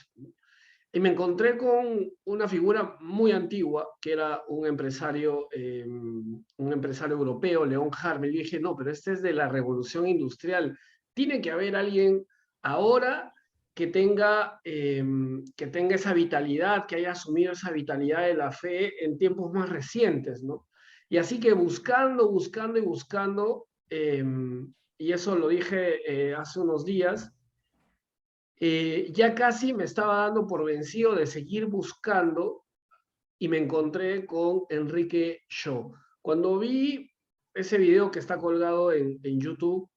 Y me encontré con una figura muy antigua, que era un empresario europeo, León Harmel. Yo dije, no, pero este es de la revolución industrial. Tiene que haber alguien ahora que tenga esa vitalidad, que haya asumido esa vitalidad de la fe en tiempos más recientes, ¿no? Y así que buscando y buscando, y eso lo dije hace unos días, ya casi me estaba dando por vencido de seguir buscando y me encontré con Enrique Shaw. Cuando vi ese video que está colgado en YouTube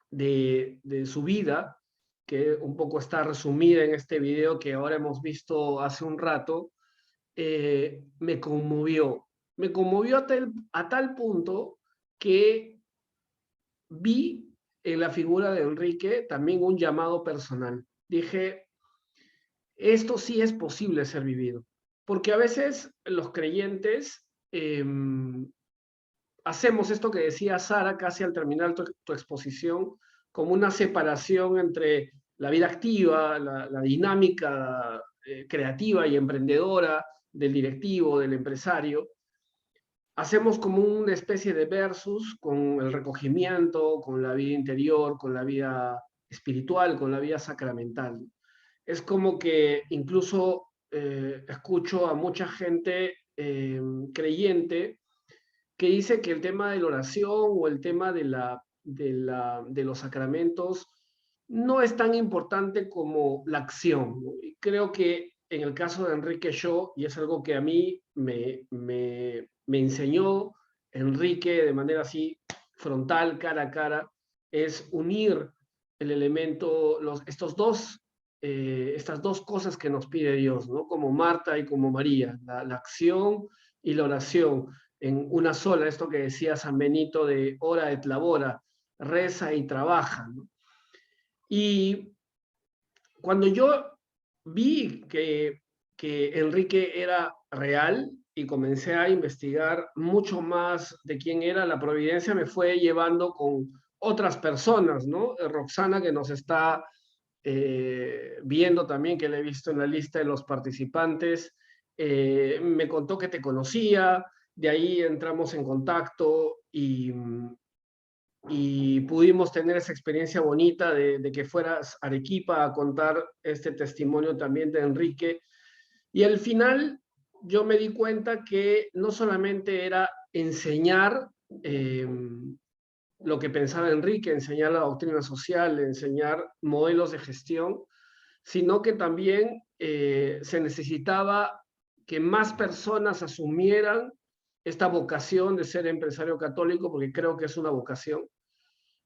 de su vida, que un poco está resumida en este video que ahora hemos visto hace un rato, me conmovió. Me conmovió a tal punto que vi en la figura de Enrique también un llamado personal. Dije, esto sí es posible ser vivido. Porque a veces los creyentes hacemos esto que decía Sara casi al terminar tu exposición, como una separación entre la vida activa, la dinámica creativa y emprendedora del directivo, del empresario. Hacemos como una especie de versus con el recogimiento, con la vida interior, con la vida espiritual, con la vida sacramental. Es como que incluso escucho a mucha gente creyente que dice que el tema de la oración o el tema de los sacramentos no es tan importante como la acción, ¿no? Y creo que en el caso de Enrique Shaw, y es algo que a mí me enseñó Enrique de manera así frontal, cara a cara, es unir el elemento, estas dos cosas que nos pide Dios, ¿no? Como Marta y como María, la acción y la oración en una sola, esto que decía San Benito de ora et labora, reza y trabaja, ¿no? Y cuando yo vi que Enrique era real y comencé a investigar mucho más de quién era, la providencia me fue llevando con otras personas, ¿no? Roxana, que nos está viendo también, que la he visto en la lista de los participantes, me contó que te conocía, de ahí entramos en contacto y pudimos tener esa experiencia bonita de que fueras a Arequipa a contar este testimonio también de Enrique. Y al final yo me di cuenta que no solamente era enseñar lo que pensaba Enrique, enseñar la doctrina social, enseñar modelos de gestión, sino que también se necesitaba que más personas asumieran esta vocación de ser empresario católico, porque creo que es una vocación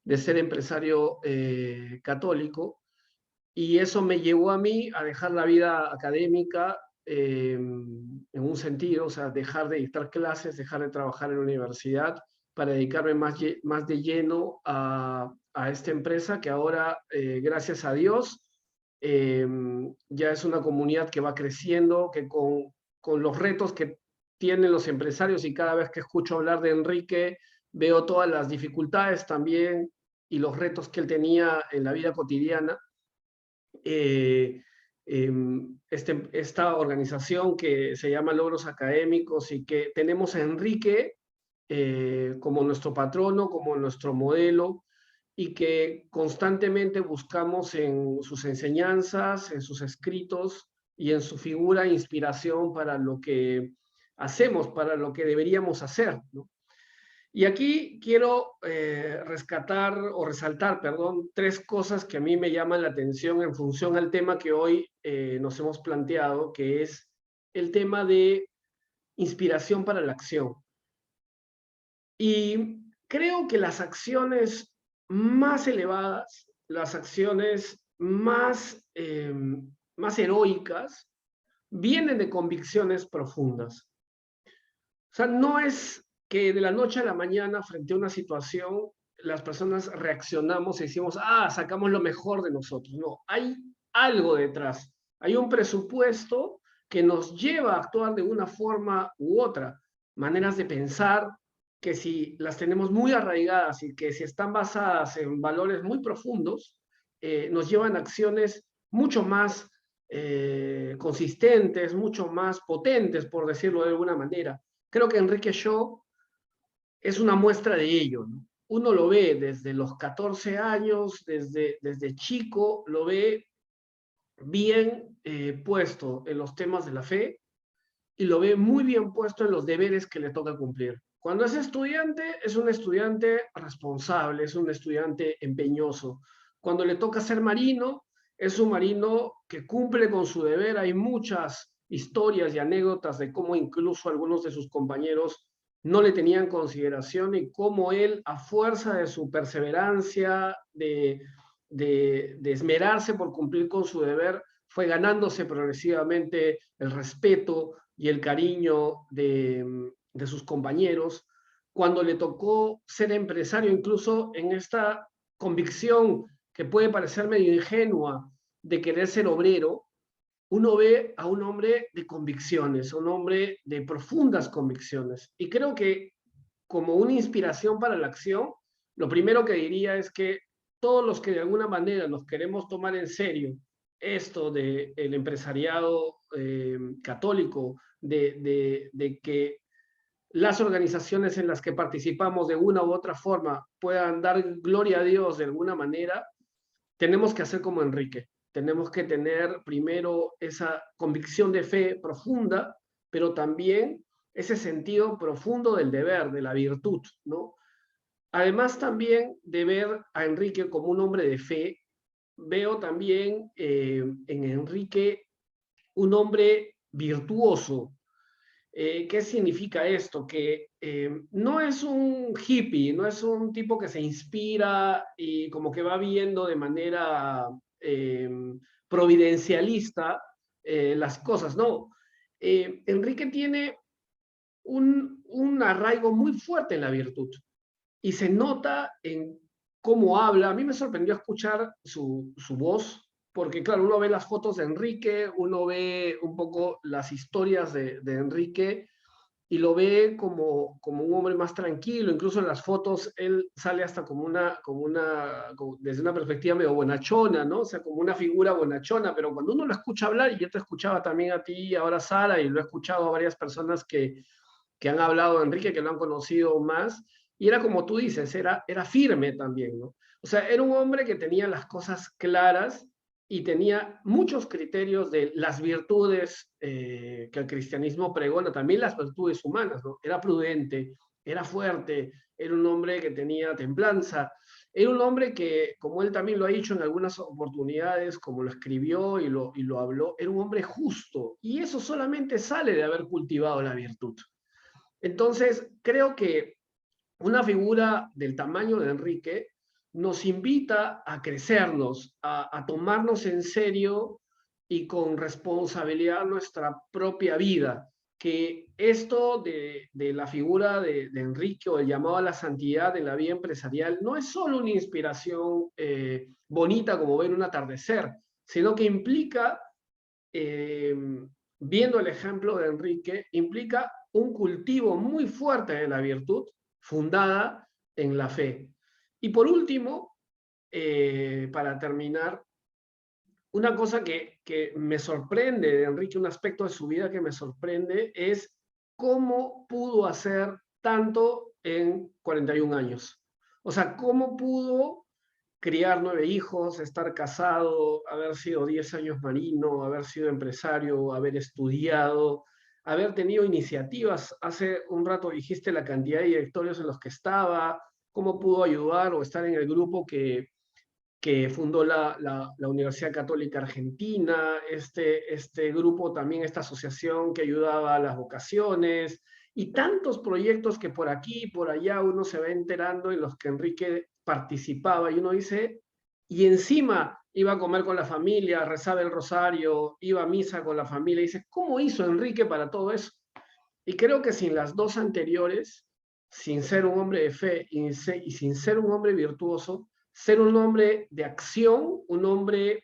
de ser empresario católico, y eso me llevó a mí a dejar la vida académica en un sentido, o sea, dejar de dictar clases, dejar de trabajar en la universidad, para dedicarme más de lleno a esta empresa que ahora, gracias a Dios, ya es una comunidad que va creciendo, que con los retos que tienen los empresarios, y cada vez que escucho hablar de Enrique, veo todas las dificultades también y los retos que él tenía en la vida cotidiana. Esta organización que se llama Logros Académicos, y que tenemos a Enrique como nuestro patrono, como nuestro modelo, y que constantemente buscamos en sus enseñanzas, en sus escritos y en su figura inspiración para lo que hacemos, para lo que deberíamos hacer, ¿no? Y aquí quiero resaltar, tres cosas que a mí me llaman la atención en función al tema que hoy nos hemos planteado, que es el tema de inspiración para la acción. Y creo que las acciones más elevadas, las acciones más heroicas, vienen de convicciones profundas. O sea, no es que de la noche a la mañana, frente a una situación, las personas reaccionamos y decimos, sacamos lo mejor de nosotros. No, hay algo detrás. Hay un presupuesto que nos lleva a actuar de una forma u otra. Maneras de pensar que si las tenemos muy arraigadas y que si están basadas en valores muy profundos, nos llevan a acciones mucho más consistentes, mucho más potentes, por decirlo de alguna manera. Creo que Enrique Shaw es una muestra de ello, ¿no? Uno lo ve desde los 14 años, desde chico, lo ve bien puesto en los temas de la fe y lo ve muy bien puesto en los deberes que le toca cumplir. Cuando es un estudiante responsable, es un estudiante empeñoso. Cuando le toca ser marino, es un marino que cumple con su deber. Hay muchas historias y anécdotas de cómo incluso algunos de sus compañeros no le tenían consideración y cómo él, a fuerza de su perseverancia, de esmerarse por cumplir con su deber, fue ganándose progresivamente el respeto y el cariño de sus compañeros. Cuando le tocó ser empresario, incluso en esta convicción que puede parecer medio ingenua de querer ser obrero, uno ve a un hombre de convicciones, un hombre de profundas convicciones. Y creo que como una inspiración para la acción, lo primero que diría es que todos los que de alguna manera nos queremos tomar en serio esto del empresariado católico, de que las organizaciones en las que participamos de una u otra forma puedan dar gloria a Dios de alguna manera, tenemos que hacer como Enrique. Tenemos que tener primero esa convicción de fe profunda, pero también ese sentido profundo del deber, de la virtud, ¿no? Además también de ver a Enrique como un hombre de fe, veo también en Enrique un hombre virtuoso. ¿Qué significa esto? Que no es un hippie, no es un tipo que se inspira y como que va viendo de manera providencialista las cosas, no. Enrique tiene un arraigo muy fuerte en la virtud y se nota en cómo habla. A mí me sorprendió escuchar su voz, porque claro, uno ve las fotos de Enrique, uno ve un poco las historias de Enrique y lo ve como un hombre más tranquilo. Incluso en las fotos él sale hasta desde una perspectiva medio bonachona, ¿no? O sea, como una figura bonachona, pero cuando uno lo escucha hablar, y yo te escuchaba también a ti, ahora Sara, y lo he escuchado a varias personas que han hablado de Enrique, que lo han conocido más, y era como tú dices, era firme también, ¿no? O sea, era un hombre que tenía las cosas claras y tenía muchos criterios de las virtudes que el cristianismo pregona, también las virtudes humanas, ¿no? Era prudente, era fuerte, era un hombre que tenía templanza, era un hombre que, como él también lo ha dicho en algunas oportunidades, como lo escribió y lo habló, era un hombre justo, y eso solamente sale de haber cultivado la virtud. Entonces, creo que una figura del tamaño de Enrique nos invita a crecernos, a tomarnos en serio y con responsabilidad nuestra propia vida. Que esto de la figura de Enrique o el llamado a la santidad en la vida empresarial no es solo una inspiración bonita como ver un atardecer, sino que implica, viendo el ejemplo de Enrique, implica un cultivo muy fuerte de la virtud fundada en la fe. Y por último, para terminar, una cosa que me sorprende de Enrique, un aspecto de su vida que me sorprende, es cómo pudo hacer tanto en 41 años. O sea, cómo pudo criar 9 hijos, estar casado, haber sido 10 años marino, haber sido empresario, haber estudiado, haber tenido iniciativas. Hace un rato dijiste la cantidad de directorios en los que estaba, cómo pudo ayudar o estar en el grupo que fundó la Universidad Católica Argentina, este grupo también, esta asociación que ayudaba a las vocaciones, y tantos proyectos que por aquí y por allá uno se va enterando en los que Enrique participaba, y uno dice, y encima iba a comer con la familia, rezaba el rosario, iba a misa con la familia, y dice, ¿cómo hizo Enrique para todo eso? Y creo que sin las dos anteriores, sin ser un hombre de fe y sin ser un hombre virtuoso, ser un hombre de acción, un hombre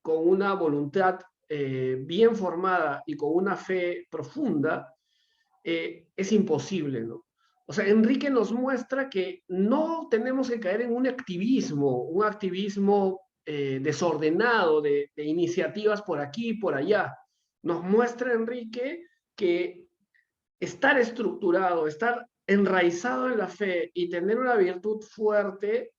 con una voluntad bien formada y con una fe profunda, es imposible, ¿no? O sea, Enrique nos muestra que no tenemos que caer en un activismo desordenado de iniciativas por aquí y por allá. Nos muestra Enrique que estar estructurado, estar enraizado en la fe y tener una virtud fuerte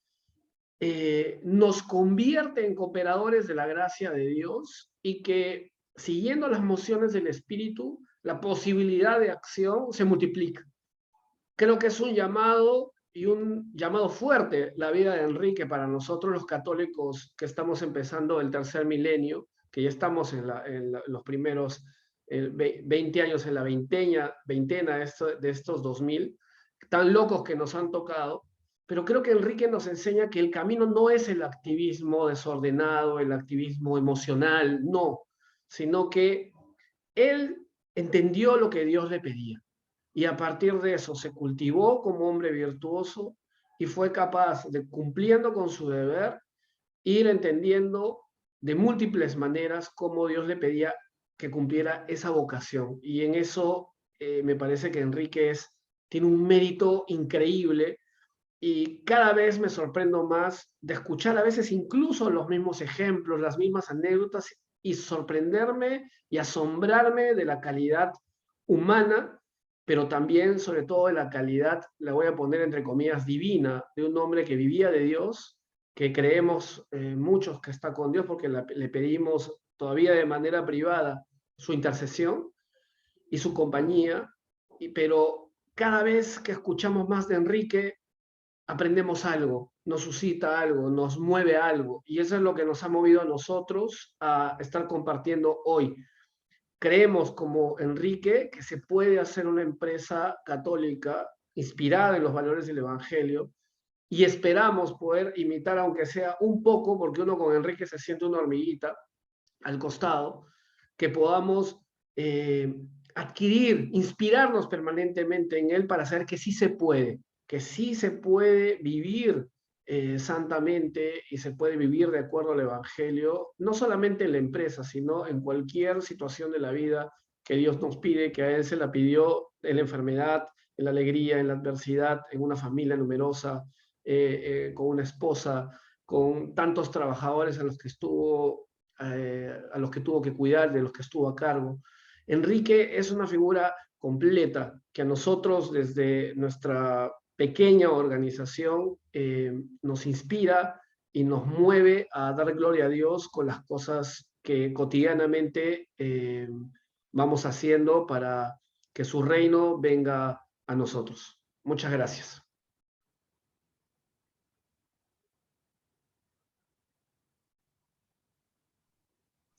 nos convierte en cooperadores de la gracia de Dios, y que siguiendo las mociones del Espíritu, la posibilidad de acción se multiplica. Creo que es un llamado, y un llamado fuerte, la vida de Enrique para nosotros los católicos que estamos empezando el tercer milenio, que ya estamos en los primeros 20 años, en la veintena de estos 2000, tan locos que nos han tocado. Pero creo que Enrique nos enseña que el camino no es el activismo desordenado, el activismo emocional, no, sino que él entendió lo que Dios le pedía, y a partir de eso se cultivó como hombre virtuoso y fue capaz de, cumpliendo con su deber, ir entendiendo de múltiples maneras cómo Dios le pedía que cumpliera esa vocación. Y en eso me parece que Enrique tiene un mérito increíble, y cada vez me sorprendo más de escuchar a veces incluso los mismos ejemplos, las mismas anécdotas, y sorprenderme y asombrarme de la calidad humana, pero también, sobre todo, de la calidad, la voy a poner entre comillas, divina, de un hombre que vivía de Dios, que creemos muchos que está con Dios, porque le pedimos todavía de manera privada su intercesión y su compañía, pero cada vez que escuchamos más de Enrique, aprendemos algo, nos suscita algo, nos mueve algo, y eso es lo que nos ha movido a nosotros a estar compartiendo hoy. Creemos, como Enrique, que se puede hacer una empresa católica inspirada en los valores del Evangelio, y esperamos poder imitar, aunque sea un poco, porque uno con Enrique se siente una hormiguita al costado, que podamos adquirir, inspirarnos permanentemente en él para saber que sí se puede vivir santamente, y se puede vivir de acuerdo al Evangelio, no solamente en la empresa, sino en cualquier situación de la vida que Dios nos pide, que a Él se la pidió en la enfermedad, en la alegría, en la adversidad, en una familia numerosa, con una esposa, con tantos trabajadores a los que tuvo que cuidar, de los que estuvo a cargo. Enrique es una figura completa que a nosotros, desde nuestra pequeña organización, nos inspira y nos mueve a dar gloria a Dios con las cosas que cotidianamente vamos haciendo para que su reino venga a nosotros. Muchas gracias.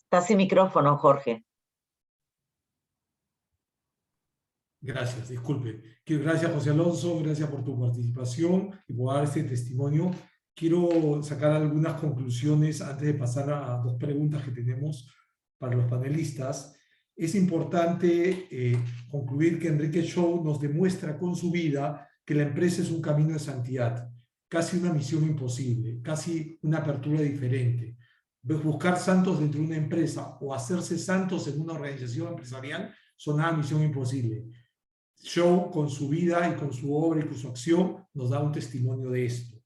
Está sin micrófono, Jorge. Gracias, disculpe. Gracias, José Alonso, gracias por tu participación y por dar este testimonio. Quiero sacar algunas conclusiones antes de pasar a dos preguntas que tenemos para los panelistas. Es importante concluir que Enrique Shaw nos demuestra con su vida que la empresa es un camino de santidad, casi una misión imposible, casi una apertura diferente. Buscar santos dentro de una empresa o hacerse santos en una organización empresarial son una misión imposible. Shaw, con su vida y con su obra y con su acción, nos da un testimonio de esto.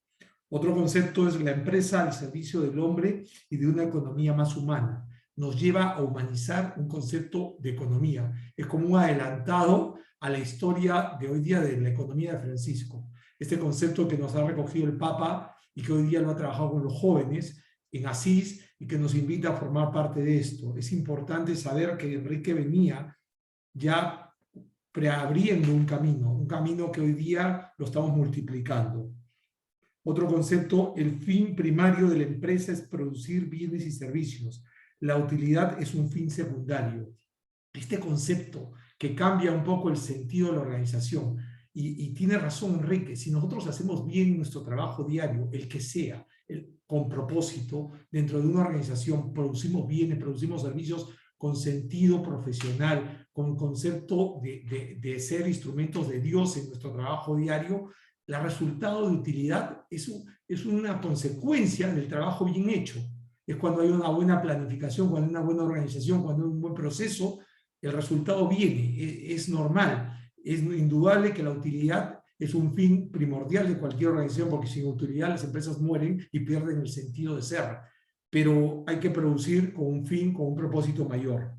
Otro concepto es la empresa al servicio del hombre y de una economía más humana. Nos lleva a humanizar un concepto de economía. Es como un adelantado a la historia de hoy día de la economía de Francisco. Este concepto que nos ha recogido el Papa y que hoy día lo ha trabajado con los jóvenes en Asís y que nos invita a formar parte de esto. Es importante saber que Enrique venía ya preabriendo un camino que hoy día lo estamos multiplicando. Otro concepto, el fin primario de la empresa es producir bienes y servicios. La utilidad es un fin secundario. Este concepto que cambia un poco el sentido de la organización, y tiene razón Enrique, si nosotros hacemos bien nuestro trabajo diario, el que sea, con propósito, dentro de una organización, producimos bienes, producimos servicios con sentido profesional, con concepto de ser instrumentos de Dios en nuestro trabajo diario, el resultado de utilidad es una consecuencia del trabajo bien hecho. es cuando hay una buena planificación, cuando hay una buena organización, cuando hay un buen proceso, el resultado viene, es normal. Es indudable que la utilidad es un fin primordial de cualquier organización, porque sin utilidad las empresas mueren y pierden el sentido de ser. Pero hay que producir con un fin, con un propósito mayor.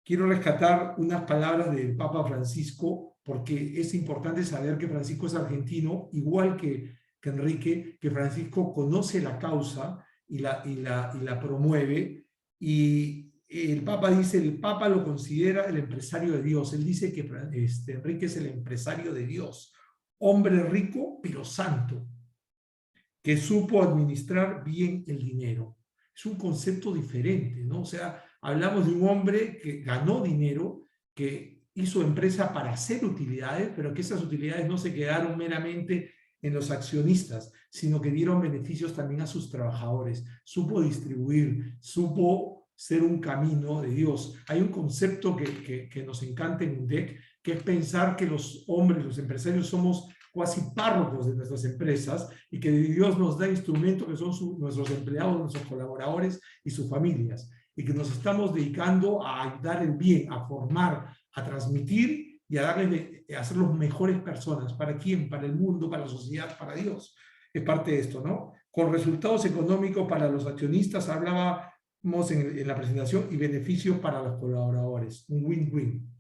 Quiero rescatar unas palabras del Papa Francisco, porque es importante saber que Francisco es argentino, igual que Enrique, que Francisco conoce la causa y la promueve, y el Papa dice, el Papa lo considera el empresario de Dios. Él dice que Enrique es el empresario de Dios, hombre rico pero santo, que supo administrar bien el dinero. Es un concepto diferente, ¿no? O sea, hablamos de un hombre que ganó dinero, que hizo empresa para hacer utilidades, pero que esas utilidades no se quedaron meramente en los accionistas, sino que dieron beneficios también a sus trabajadores. Supo distribuir, supo ser un camino de Dios. Hay un concepto que nos encanta en UNDEC, que es pensar que los hombres, los empresarios, somos cuasi párrocos de nuestras empresas y que Dios nos da instrumentos que son nuestros empleados, nuestros colaboradores y sus familias, y que nos estamos dedicando a dar el bien, a formar, a transmitir y a hacerlos mejores personas. ¿Para quién? Para el mundo, para la sociedad, para Dios. Es parte de esto, ¿no? Con resultados económicos para los accionistas, hablábamos en la presentación, y beneficios para los colaboradores. Un win-win.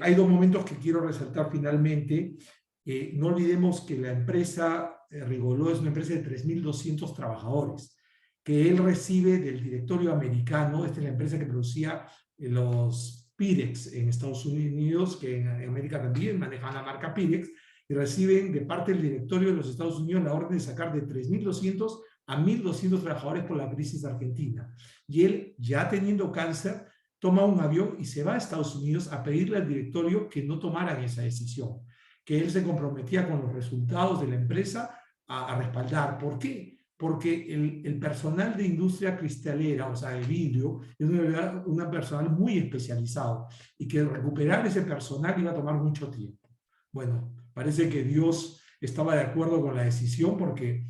Hay dos momentos que quiero resaltar finalmente. No olvidemos que la empresa Rigoló es una empresa de 3.200 trabajadores, que él recibe del directorio americano. Esta es la empresa que producía los Pyrex en Estados Unidos, que en América también manejaban la marca Pyrex, y reciben de parte del directorio de los Estados Unidos la orden de sacar de 3.200 a 1.200 trabajadores por la crisis argentina. Y él, ya teniendo cáncer, toma un avión y se va a Estados Unidos a pedirle al directorio que no tomaran esa decisión, que él se comprometía con los resultados de la empresa a respaldar. ¿Por qué? Porque el personal de industria cristalera, o sea, de vidrio, es un personal muy especializado, y que recuperar ese personal iba a tomar mucho tiempo. Bueno, parece que Dios estaba de acuerdo con la decisión, porque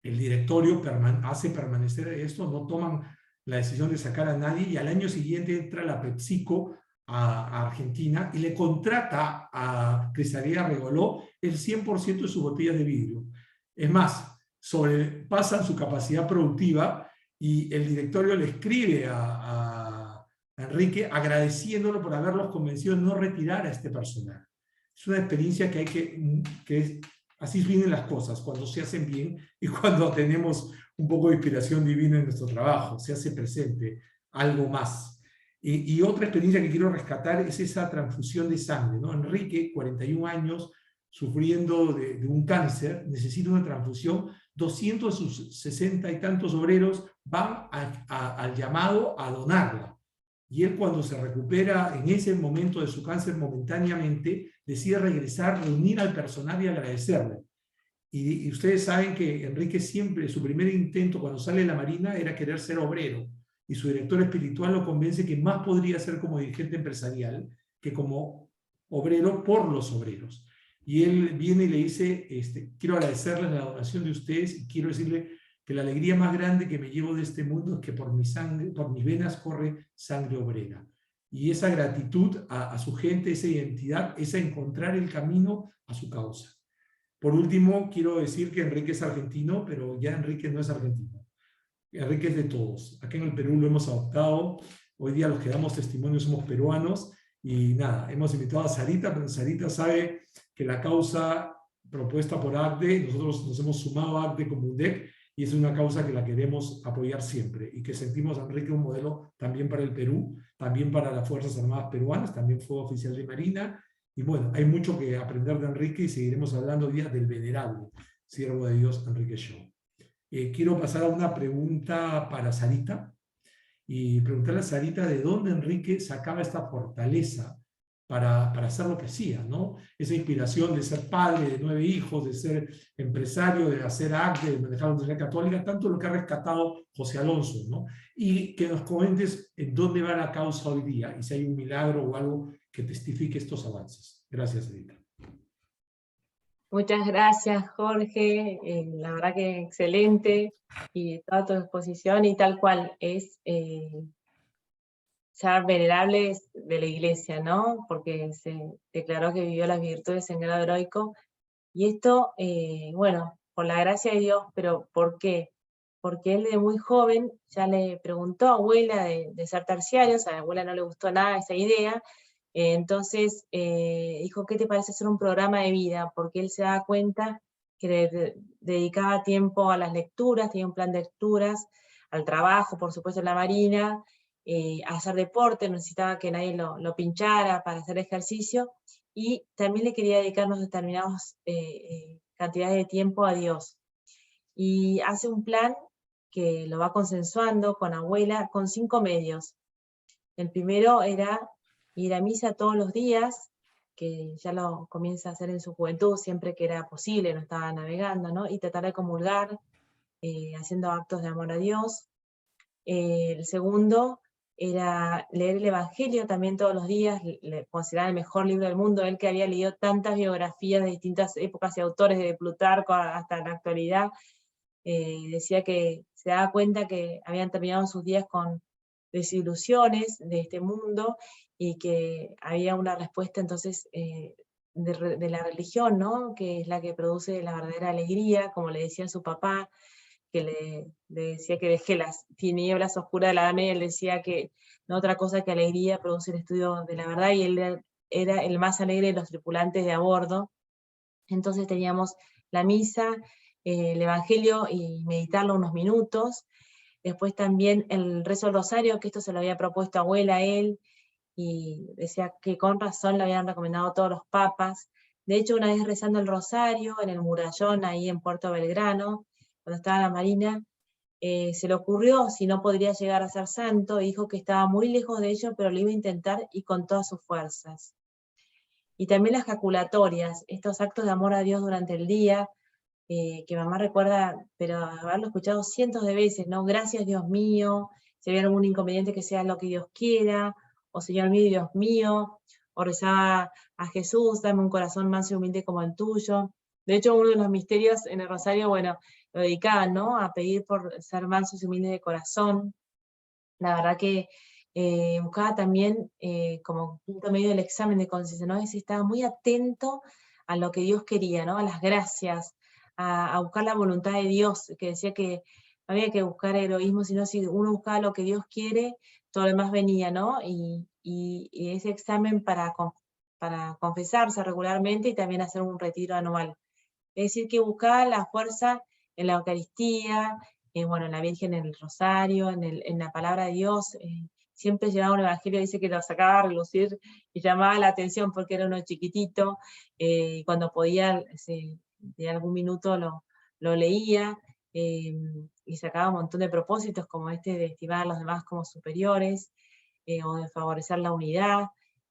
el directorio hace permanecer esto, no toman la decisión de sacar a nadie, y al año siguiente entra la PepsiCo a Argentina y le contrata a Cristalería Rigoló el 100% de sus botellas de vidrio. Es más, sobrepasan su capacidad productiva, y el directorio le escribe a Enrique agradeciéndolo por haberlos convencido de no retirar a este personal. Es una experiencia que así vienen las cosas, cuando se hacen bien y cuando tenemos un poco de inspiración divina en nuestro trabajo, se hace presente algo más. Y otra experiencia que quiero rescatar es esa transfusión de sangre, ¿no? Enrique, 41 años, sufriendo de un cáncer, necesita una transfusión. 200 de sus 60 y tantos obreros van al llamado a donarla. Y él, cuando se recupera en ese momento de su cáncer momentáneamente, decide regresar, reunir al personal y agradecerle. Y ustedes saben que Enrique siempre, su primer intento cuando sale de la Marina era querer ser obrero. Y su director espiritual lo convence que más podría ser como dirigente empresarial que como obrero por los obreros. Y él viene y le dice, quiero agradecerles la donación de ustedes, y quiero decirle que la alegría más grande que me llevo de este mundo es que por mi sangre, por mis venas corre sangre obrera. Y esa gratitud a su gente, esa identidad, es a encontrar el camino a su causa. Por último, quiero decir que Enrique es argentino, pero ya Enrique no es argentino. Enrique es de todos. Acá en el Perú lo hemos adoptado. Hoy día los que damos testimonio somos peruanos. Y nada, hemos invitado a Sarita, pero Sarita sabe que la causa propuesta por ACDE, nosotros nos hemos sumado a ACDE como UNDEC, y es una causa que la queremos apoyar siempre, y que sentimos a Enrique un modelo también para el Perú, también para las Fuerzas Armadas peruanas, también fue oficial de Marina, y bueno, hay mucho que aprender de Enrique, y seguiremos hablando hoy día del venerable siervo de Dios, Enrique Shaw. Quiero pasar a una pregunta para Sarita, y preguntarle a Sarita de dónde Enrique sacaba esta fortaleza para hacer lo que hacía, ¿no? Esa inspiración de ser padre de 9 hijos, de ser empresario, de hacer ACDE, de manejar la Universidad Católica, tanto lo que ha rescatado José Alonso, ¿no? Y que nos comentes en dónde va la causa hoy día, y si hay un milagro o algo que testifique estos avances. Gracias, Sarita. Muchas gracias, Jorge. La verdad que excelente. Y toda tu exposición, y tal cual, es ya venerable de la iglesia, ¿no? Porque se declaró que vivió las virtudes en grado heroico. Y esto, bueno, por la gracia de Dios, pero ¿por qué? Porque él de muy joven ya le preguntó a abuela de ser terciario, o sea, a la abuela no le gustó nada esa idea, entonces dijo, ¿qué te parece hacer un programa de vida? Porque él se daba cuenta que dedicaba tiempo a las lecturas, tenía un plan de lecturas, al trabajo, por supuesto, en la marina, a hacer deporte, necesitaba que nadie lo pinchara para hacer ejercicio, y también le quería dedicarnos determinadas cantidades de tiempo a Dios. Y hace un plan que lo va consensuando con abuela con 5 medios. El primero era ir a misa todos los días, que ya lo comienza a hacer en su juventud, siempre que era posible, no estaba navegando, ¿no? Y tratar de comulgar, haciendo actos de amor a Dios. El segundo era leer el Evangelio también todos los días, le consideraba el mejor libro del mundo, él que había leído tantas biografías de distintas épocas y autores, desde Plutarco hasta la actualidad, decía que se daba cuenta que habían terminado sus días con desilusiones de este mundo, y que había una respuesta entonces de la religión, ¿no? Que es la que produce la verdadera alegría, como le decía su papá, que le decía que dejé las tinieblas oscuras de la Edad Media, él decía que no otra cosa que alegría produce el estudio de la verdad, y él era el más alegre de los tripulantes de a bordo. Entonces teníamos la misa, el Evangelio y meditarlo unos minutos. Después también el rezo del rosario, que esto se lo había propuesto abuela a él, y decía que con razón le habían recomendado todos los papas. De hecho, una vez rezando el rosario en el Murallón, ahí en Puerto Belgrano, cuando estaba en la Marina, se le ocurrió si no podría llegar a ser santo, y dijo que estaba muy lejos de ello, pero lo iba a intentar y con todas sus fuerzas. Y también las jaculatorias, estos actos de amor a Dios durante el día, que mamá recuerda, pero haberlo escuchado cientos de veces, ¿no? Gracias, Dios mío, si había algún inconveniente, que sea lo que Dios quiera, o Señor mío y Dios mío, o rezaba a Jesús, dame un corazón manso y humilde como el tuyo. De hecho, uno de los misterios en el rosario, bueno, lo dedicaban, ¿no? A pedir por ser mansos y humildes de corazón. La verdad que buscaba también como quinto medio del examen de conciencia, ¿no? Es, estaba muy atento a lo que Dios quería, ¿no? A las gracias, a buscar la voluntad de Dios, que decía que no había que buscar heroísmo, sino si uno buscaba lo que Dios quiere, todo lo demás venía, ¿no? Y ese examen para confesarse regularmente, y también hacer un retiro anual. Es decir, que buscaba la fuerza en la Eucaristía, bueno, en la Virgen, en el Rosario, en la palabra de Dios. Siempre llevaba un evangelio, dice que lo sacaba a relucir y llamaba la atención porque era uno chiquitito, y cuando podía, de algún minuto lo leía, y sacaba un montón de propósitos, como este de estimar a los demás como superiores, o de favorecer la unidad.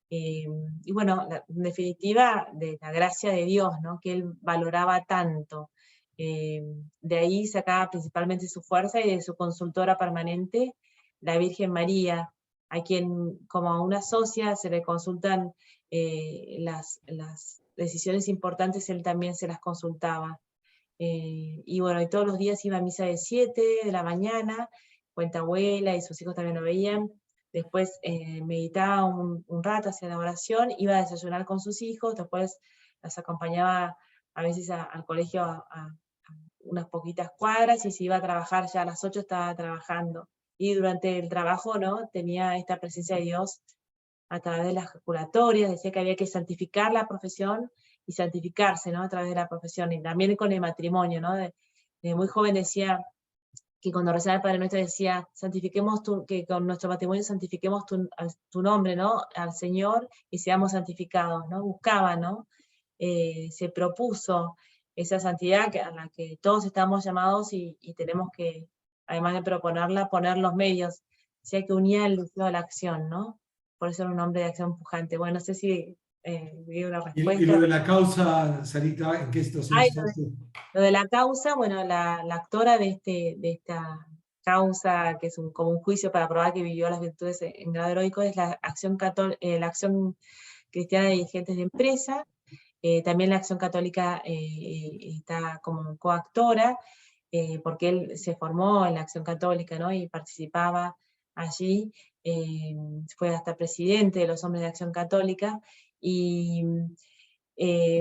Y bueno, en definitiva, de la gracia de Dios, ¿no? Que él valoraba tanto. De ahí sacaba principalmente su fuerza, y de su consultora permanente, la Virgen María, a quien como a una socia se le consultan las decisiones importantes, él también se las consultaba. Y bueno, y todos los días iba a misa de 7 de la mañana, cuenta abuela, y sus hijos también lo veían. Después meditaba un rato, hacia la oración, iba a desayunar con sus hijos, después las acompañaba a veces al colegio a unas poquitas cuadras, y se iba a trabajar, ya a las 8 estaba trabajando. Y durante el trabajo, ¿no? Tenía esta presencia de Dios a través de las jaculatorias, decía que había que santificar la profesión y santificarse, ¿no? A través de la profesión, y también con el matrimonio, ¿no? De muy joven decía que cuando rezaba el Padre Nuestro decía, que con nuestro matrimonio santifiquemos tu nombre, ¿no? Al Señor, y seamos santificados, ¿no? Buscaba, ¿no? Se propuso esa santidad a la que todos estamos llamados, y tenemos que, además de proponerla, poner los medios. Decía que unía el deseo a la acción, ¿no? Por eso era un hombre de acción pujante. Bueno, no sé si vi una respuesta. ¿Y lo de la causa, Sarita, en qué situación está? Lo de la causa, bueno, la actora de esta causa, que es como un juicio para probar que vivió las virtudes en grado heroico, es la acción cristiana de dirigentes de empresa. También la Acción Católica está como coactora, porque él se formó en la Acción Católica, ¿no? Y participaba allí, fue hasta presidente de los Hombres de Acción Católica, y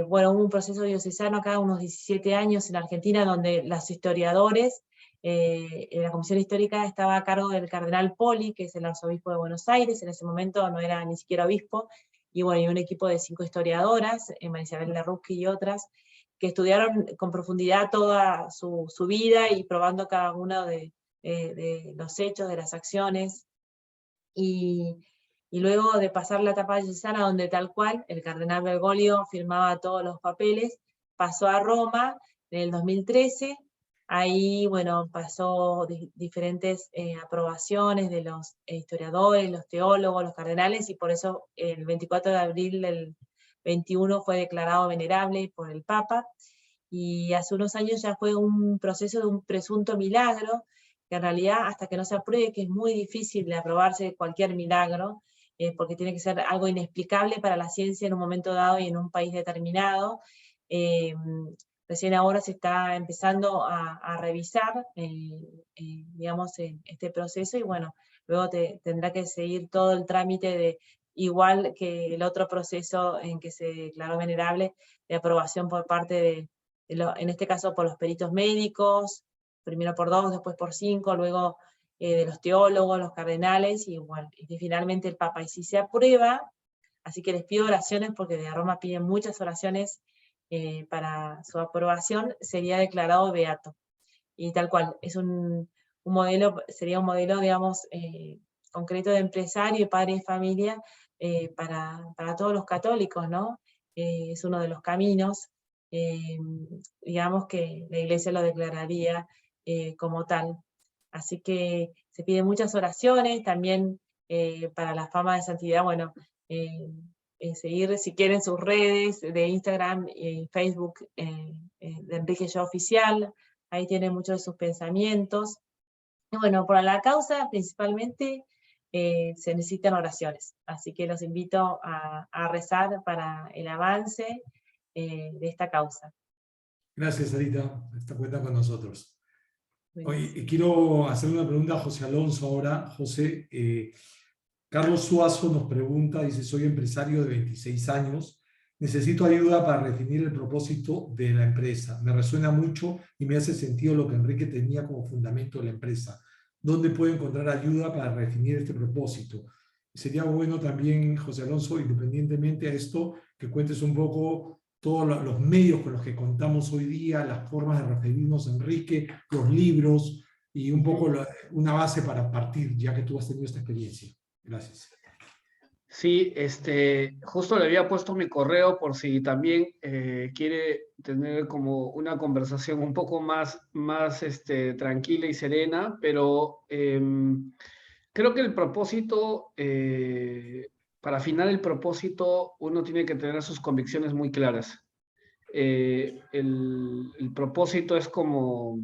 bueno, hubo un proceso diocesano acá, unos 17 años en Argentina, donde los historiadores, en la Comisión Histórica estaba a cargo del cardenal Poli, que es el arzobispo de Buenos Aires, en ese momento no era ni siquiera obispo, y bueno, y un equipo de 5 historiadoras, María Isabel Larruschi y otras, que estudiaron con profundidad toda su vida y probando cada uno de los hechos, de las acciones, y luego de pasar la etapa diocesana, donde tal cual el cardenal Bergoglio firmaba todos los papeles, pasó a Roma en el 2013, ahí, bueno, pasó diferentes aprobaciones de los historiadores, los teólogos, los cardenales, y por eso el 24 de abril del 21 fue declarado venerable por el Papa, y hace unos años ya fue un proceso de un presunto milagro, que en realidad hasta que no se apruebe, que es muy difícil de aprobarse cualquier milagro, porque tiene que ser algo inexplicable para la ciencia en un momento dado y en un país determinado. Recién ahora se está empezando a revisar, digamos, este proceso, y bueno, luego tendrá que seguir todo el trámite de, igual que el otro proceso en que se declaró venerable, de aprobación por parte en este caso por los peritos médicos, primero por 2, después por 5, luego de los teólogos, los cardenales, y bueno, y finalmente el Papa. Y si se aprueba, así que les pido oraciones, porque de Roma piden muchas oraciones para su aprobación, sería declarado beato. Y tal cual, es un modelo, sería un modelo, digamos, concreto de empresario, padre de familia, para todos los católicos, ¿no? Es uno de los caminos, digamos, que la Iglesia lo declararía como tal. Así que se piden muchas oraciones, también para la fama de santidad, bueno, seguir, si quieren, sus redes de Instagram y Facebook de Enrique Yo Oficial, ahí tiene muchos de sus pensamientos. Y bueno, por la causa principalmente se necesitan oraciones, así que los invito a rezar para el avance de esta causa. Gracias, Sarita, esta cuenta con nosotros. Hoy quiero hacer una pregunta a José Alonso ahora. José, Carlos Suazo nos pregunta, dice: soy empresario de 26 años, necesito ayuda para definir el propósito de la empresa. Me resuena mucho y me hace sentido lo que Enrique tenía como fundamento de la empresa. ¿Dónde puedo encontrar ayuda para definir este propósito? Sería bueno también, José Alonso, independientemente a esto, que cuentes un poco todos los medios con los que contamos hoy día, las formas de referirnos a Enrique, los libros, y un poco una base para partir, ya que tú has tenido esta experiencia. Gracias. Sí, justo le había puesto mi correo por si también quiere tener como una conversación un poco más tranquila y serena, pero creo que el propósito, para afinar el propósito, uno tiene que tener sus convicciones muy claras. El propósito es como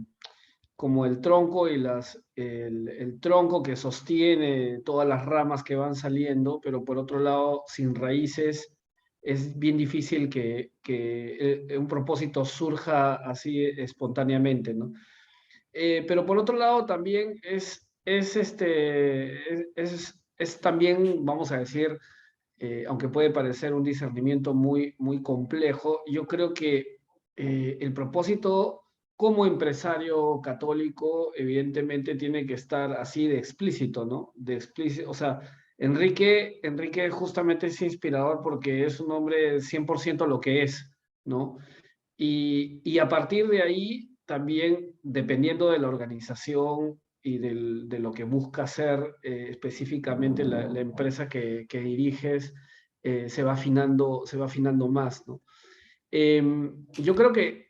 el tronco y el tronco que sostiene todas las ramas que van saliendo, pero por otro lado, sin raíces, es bien difícil que un propósito surja así espontáneamente, ¿no? Pero por otro lado también es también, vamos a decir, aunque puede parecer un discernimiento muy, muy complejo, yo creo que el propósito como empresario católico evidentemente tiene que estar así de explícito, ¿no? O sea, Enrique justamente es inspirador porque es un hombre 100% lo que es, ¿no? Y a partir de ahí, también, dependiendo de la organización y de lo que busca hacer específicamente la empresa que diriges, se va afinando más, ¿no? Yo creo que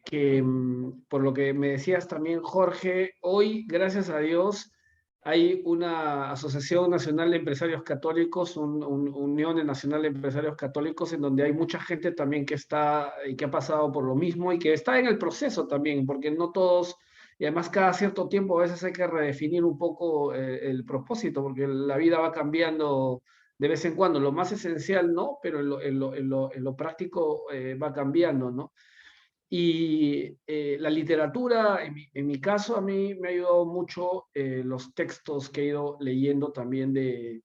por lo que me decías también, Jorge, hoy, gracias a Dios, hay una Asociación Nacional de Empresarios Católicos, Unión Nacional de Empresarios Católicos, en donde hay mucha gente también que está y que ha pasado por lo mismo y que está en el proceso también, porque no todos, y además cada cierto tiempo a veces hay que redefinir un poco el propósito, porque la vida va cambiando de vez en cuando. Lo más esencial no, pero en lo práctico va cambiando, ¿no? Y la literatura, en mi caso, a mí me ha ayudado mucho los textos que he ido leyendo también de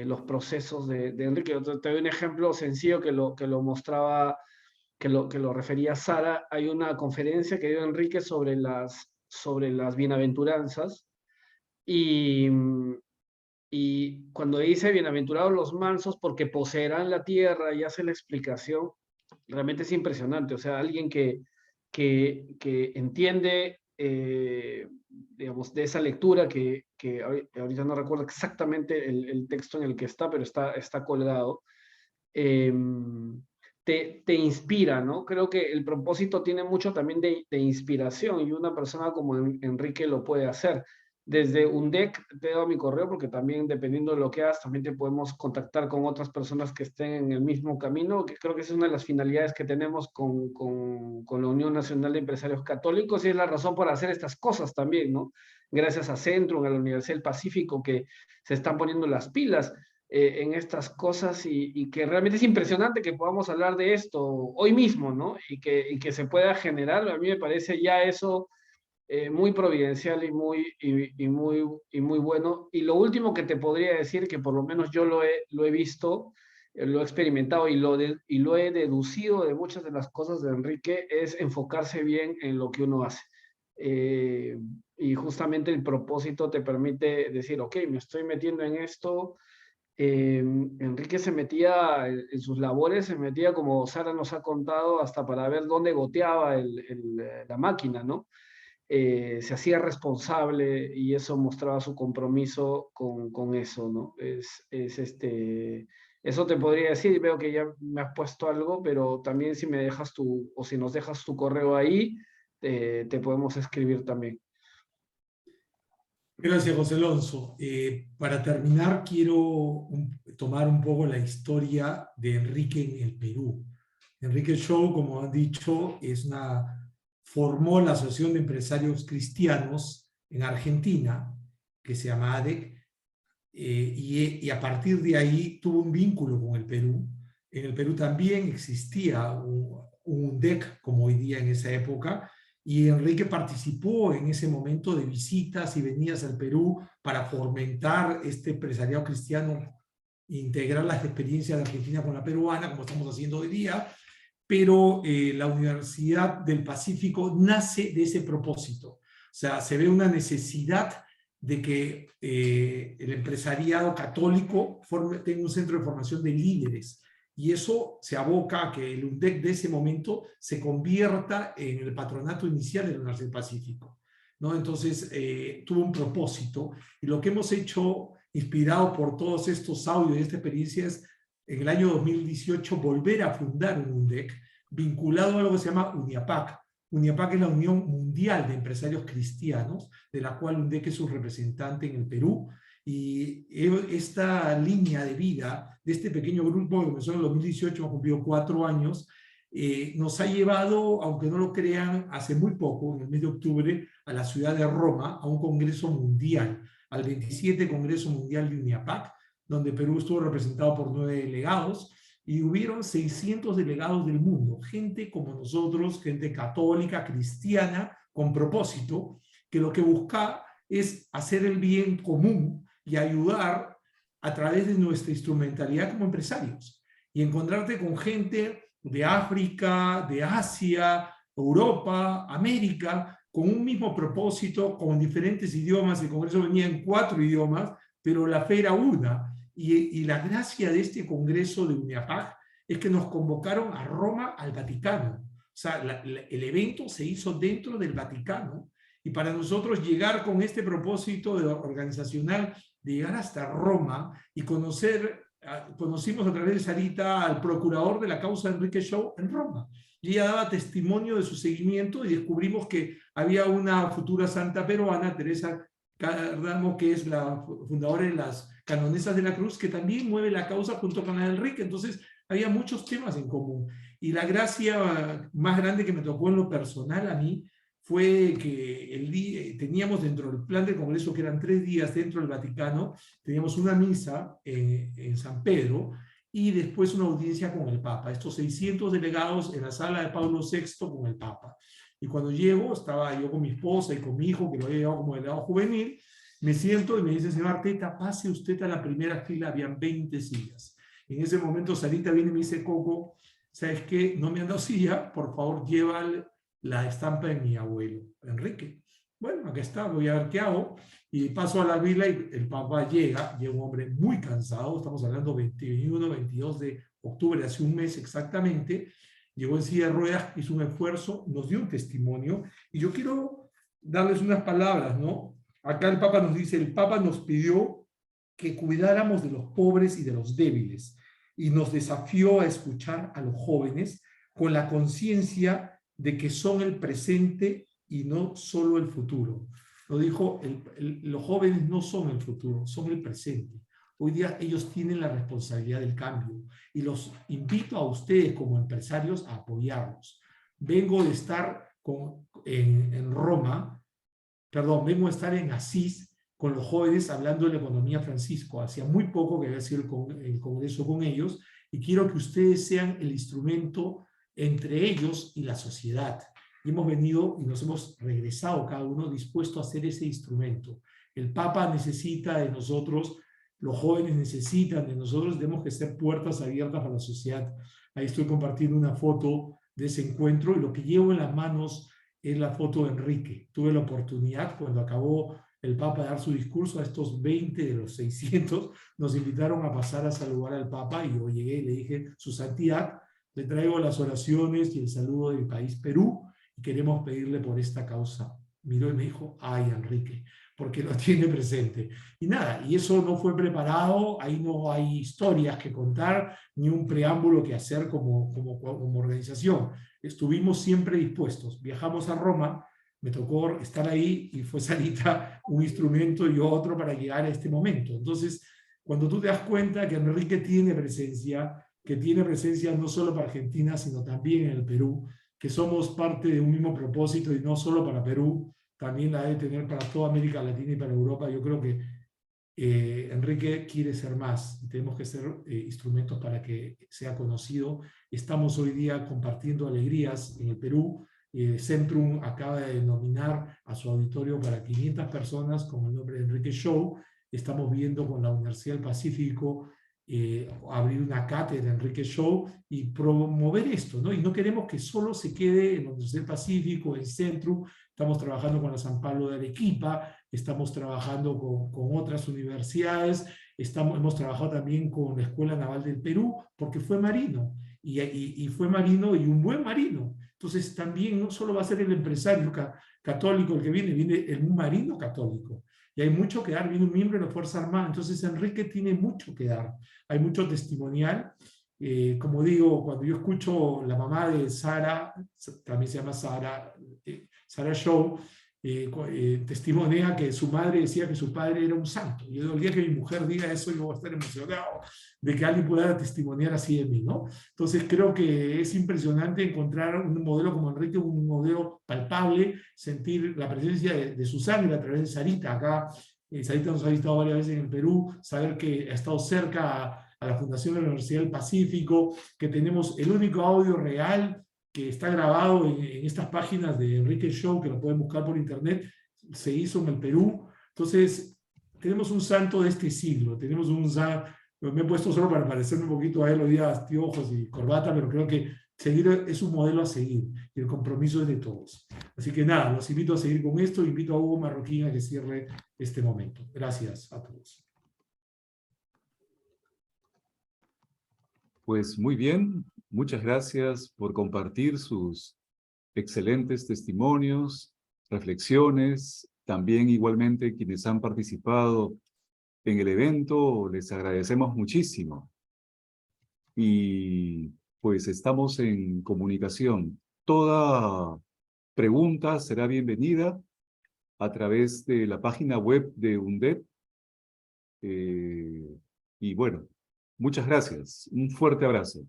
los procesos de Enrique. Te doy un ejemplo sencillo que lo mostraba, que lo refería Sara. Hay una conferencia que dio Enrique sobre las bienaventuranzas, y cuando dice bienaventurados los mansos porque poseerán la tierra y hace la explicación, realmente es impresionante. O sea, alguien que entiende, digamos, de esa lectura, que ahorita no recuerdo exactamente el texto en el que está, pero está colgado, te inspira, ¿no? Creo que el propósito tiene mucho también de inspiración, y una persona como Enrique lo puede hacer. Desde UNDEC te he dado mi correo, porque también, dependiendo de lo que hagas, también te podemos contactar con otras personas que estén en el mismo camino, que creo que esa es una de las finalidades que tenemos con la Unión Nacional de Empresarios Católicos, y es la razón por hacer estas cosas también, ¿no? Gracias a Centrum, a la Universidad del Pacífico, que se están poniendo las pilas en estas cosas, y que realmente es impresionante que podamos hablar de esto hoy mismo, ¿no? Y que se pueda generar. A mí me parece ya eso muy providencial y muy bueno. Y lo último que te podría decir, que por lo menos yo lo he visto, lo he experimentado y lo he deducido de muchas de las cosas de Enrique, es enfocarse bien en lo que uno hace. Y justamente el propósito te permite decir, ok, me estoy metiendo en esto. Enrique se metía en sus labores, se metía, como Sara nos ha contado, hasta para ver dónde goteaba la máquina, ¿no? Se hacía responsable, y eso mostraba su compromiso con eso, ¿no? Eso te podría decir. Veo que ya me has puesto algo, pero también si me dejas o si nos dejas tu correo ahí, te podemos escribir también. Gracias, José Alonso. Para terminar, quiero tomar un poco la historia de Enrique en el Perú. Enrique Shaw, como han dicho, formó la Asociación de Empresarios Cristianos en Argentina, que se llama ADEC, y a partir de ahí tuvo un vínculo con el Perú. En el Perú también existía un DEC, como hoy día en esa época, y Enrique participó en ese momento de visitas y venidas al Perú para fomentar este empresariado cristiano, integrar las experiencias de Argentina con la peruana, como estamos haciendo hoy día. Pero la Universidad del Pacífico nace de ese propósito. O sea, se ve una necesidad de que el empresariado católico tenga un centro de formación de líderes, y eso se aboca a que el UNDEC de ese momento se convierta en el patronato inicial de la Universidad del Pacífico, ¿no? Entonces tuvo un propósito, y lo que hemos hecho, inspirado por todos estos audios y esta experiencia, es en el año 2018 volver a fundar un UNDEC vinculado a lo que se llama UNIAPAC. UNIAPAC es la Unión Mundial de Empresarios Cristianos, de la cual UNDEC es su representante en el Perú. Y esta línea de vida de este pequeño grupo que comenzó en el 2018, ha cumplido 4 años, nos ha llevado, aunque no lo crean, hace muy poco, en el mes de octubre, a la ciudad de Roma, a un congreso mundial, al 27 Congreso Mundial de UNIAPAC, donde Perú estuvo representado por 9 delegados, y hubieron 600 delegados del mundo, gente como nosotros, gente católica, cristiana, con propósito, que lo que busca es hacer el bien común y ayudar a través de nuestra instrumentalidad como empresarios. Y encontrarte con gente de África, de Asia, Europa, América, con un mismo propósito, con diferentes idiomas. El Congreso venía en 4 idiomas, pero la fe era una. Y la gracia de este Congreso de UNIAPAC es que nos convocaron a Roma, al Vaticano. O sea, el evento se hizo dentro del Vaticano, y para nosotros llegar con este propósito organizacional, de llegar hasta Roma y conocimos a través de Sarita al procurador de la causa de Enrique Shaw en Roma. Y ella daba testimonio de su seguimiento, y descubrimos que había una futura santa peruana, Teresa Cardamo, que es la fundadora de las Canonesas de la Cruz, que también mueve la causa junto con Enrique. Entonces había muchos temas en común. Y la gracia más grande que me tocó en lo personal a mí fue que teníamos dentro del plan del Congreso, que eran 3 días dentro del Vaticano, teníamos una misa en San Pedro y después una audiencia con el Papa. Estos 600 delegados en la sala de Pablo VI con el Papa. Y cuando llego, estaba yo con mi esposa y con mi hijo, que lo había llevado como delegado juvenil, me siento y me dice, señor Arteta, pase usted a la primera fila, habían 20 sillas. En ese momento Sarita viene y me dice, Coco, ¿sabes qué? No me han dado silla, por favor lleva la estampa de mi abuelo, Enrique. Bueno, acá está, voy a ver qué hago. Y paso a la vila y el Papa llega un hombre muy cansado, estamos hablando 21, 22 de octubre, hace un mes exactamente, llegó en silla de ruedas, hizo un esfuerzo, nos dio un testimonio, y yo quiero darles unas palabras, ¿no? Acá el Papa nos dice, el Papa nos pidió que cuidáramos de los pobres y de los débiles, y nos desafió a escuchar a los jóvenes con la conciencia de que son el presente y no solo el futuro. Lo dijo, los jóvenes no son el futuro, son el presente. Hoy día ellos tienen la responsabilidad del cambio y los invito a ustedes como empresarios a apoyarlos. Vengo de estar en Roma, perdón, vengo de estar en Asís con los jóvenes hablando de la economía Francisco. Hacía muy poco que había sido el congreso con ellos y quiero que ustedes sean el instrumento entre ellos y la sociedad. Y hemos venido y nos hemos regresado cada uno dispuesto a hacer ese instrumento. El Papa necesita de nosotros, los jóvenes necesitan de nosotros, tenemos que ser puertas abiertas para la sociedad. Ahí estoy compartiendo una foto de ese encuentro y lo que llevo en las manos es la foto de Enrique. Tuve la oportunidad, cuando acabó el Papa de dar su discurso, a estos 20 de los 600 nos invitaron a pasar a saludar al Papa y yo llegué y le dije, Su Santidad, le traigo las oraciones y el saludo de mi país, Perú, y queremos pedirle por esta causa. Miró y me dijo, ay, Enrique, porque lo tiene presente. Y nada, y eso no fue preparado, ahí no hay historias que contar, ni un preámbulo que hacer como organización. Estuvimos siempre dispuestos. Viajamos a Roma, me tocó estar ahí y fue Sarita un instrumento y yo otro para llegar a este momento. Entonces, cuando tú te das cuenta que Enrique tiene presencia, que tiene presencia no solo para Argentina, sino también en el Perú, que somos parte de un mismo propósito y no solo para Perú, también la debe tener para toda América Latina y para Europa. Yo creo que Enrique quiere ser más y tenemos que ser instrumentos para que sea conocido. Estamos hoy día compartiendo alegrías en el Perú. Centrum acaba de nominar a su auditorio para 500 personas con el nombre de Enrique Show. Estamos viendo con la Universidad del Pacífico abrir una cátedra Enrique Show y promover esto, ¿no? Y no queremos que solo se quede en la Universidad del Pacífico, en Centrum. Estamos trabajando con la San Pablo de Arequipa, estamos trabajando con otras universidades, hemos trabajado también con la Escuela Naval del Perú, porque fue marino, y fue marino y un buen marino. Entonces también no solo va a ser el empresario católico el que viene un marino católico. Y hay mucho que dar, viene un miembro de la Fuerza Armada, entonces Enrique tiene mucho que dar, hay mucho testimonial. Como digo, cuando yo escucho la mamá de Sara, también se llama Sara Show, testimonia que su madre decía que su padre era un santo. Y el día que mi mujer diga eso, yo voy a estar emocionado de que alguien pueda testimoniar así de mí, ¿no? Entonces creo que es impresionante encontrar un modelo como Enrique, un modelo palpable, sentir la presencia de su sangre a través de Sarita. Acá Sarita nos ha visitado varias veces en el Perú, saber que ha estado cerca a la Fundación de la Universidad del Pacífico, que tenemos el único audio real que está grabado en estas páginas de Enrique Show, que lo pueden buscar por internet, se hizo en el Perú. Entonces, tenemos un santo de este siglo, tenemos un santo, me he puesto solo para parecerme un poquito a él, hoy día anteojos y corbata, pero creo que seguir es un modelo a seguir, y el compromiso es de todos. Así que nada, los invito a seguir con esto, invito a Hugo Marroquín a que cierre este momento. Gracias a todos. Pues muy bien, muchas gracias por compartir sus excelentes testimonios, reflexiones, también igualmente quienes han participado en el evento, les agradecemos muchísimo. Y pues estamos en comunicación. Toda pregunta será bienvenida a través de la página web de UNDEP. Y bueno, muchas gracias. Un fuerte abrazo.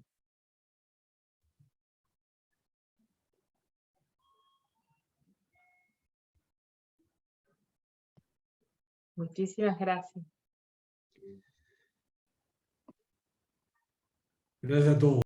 Muchísimas gracias. Gracias a todos.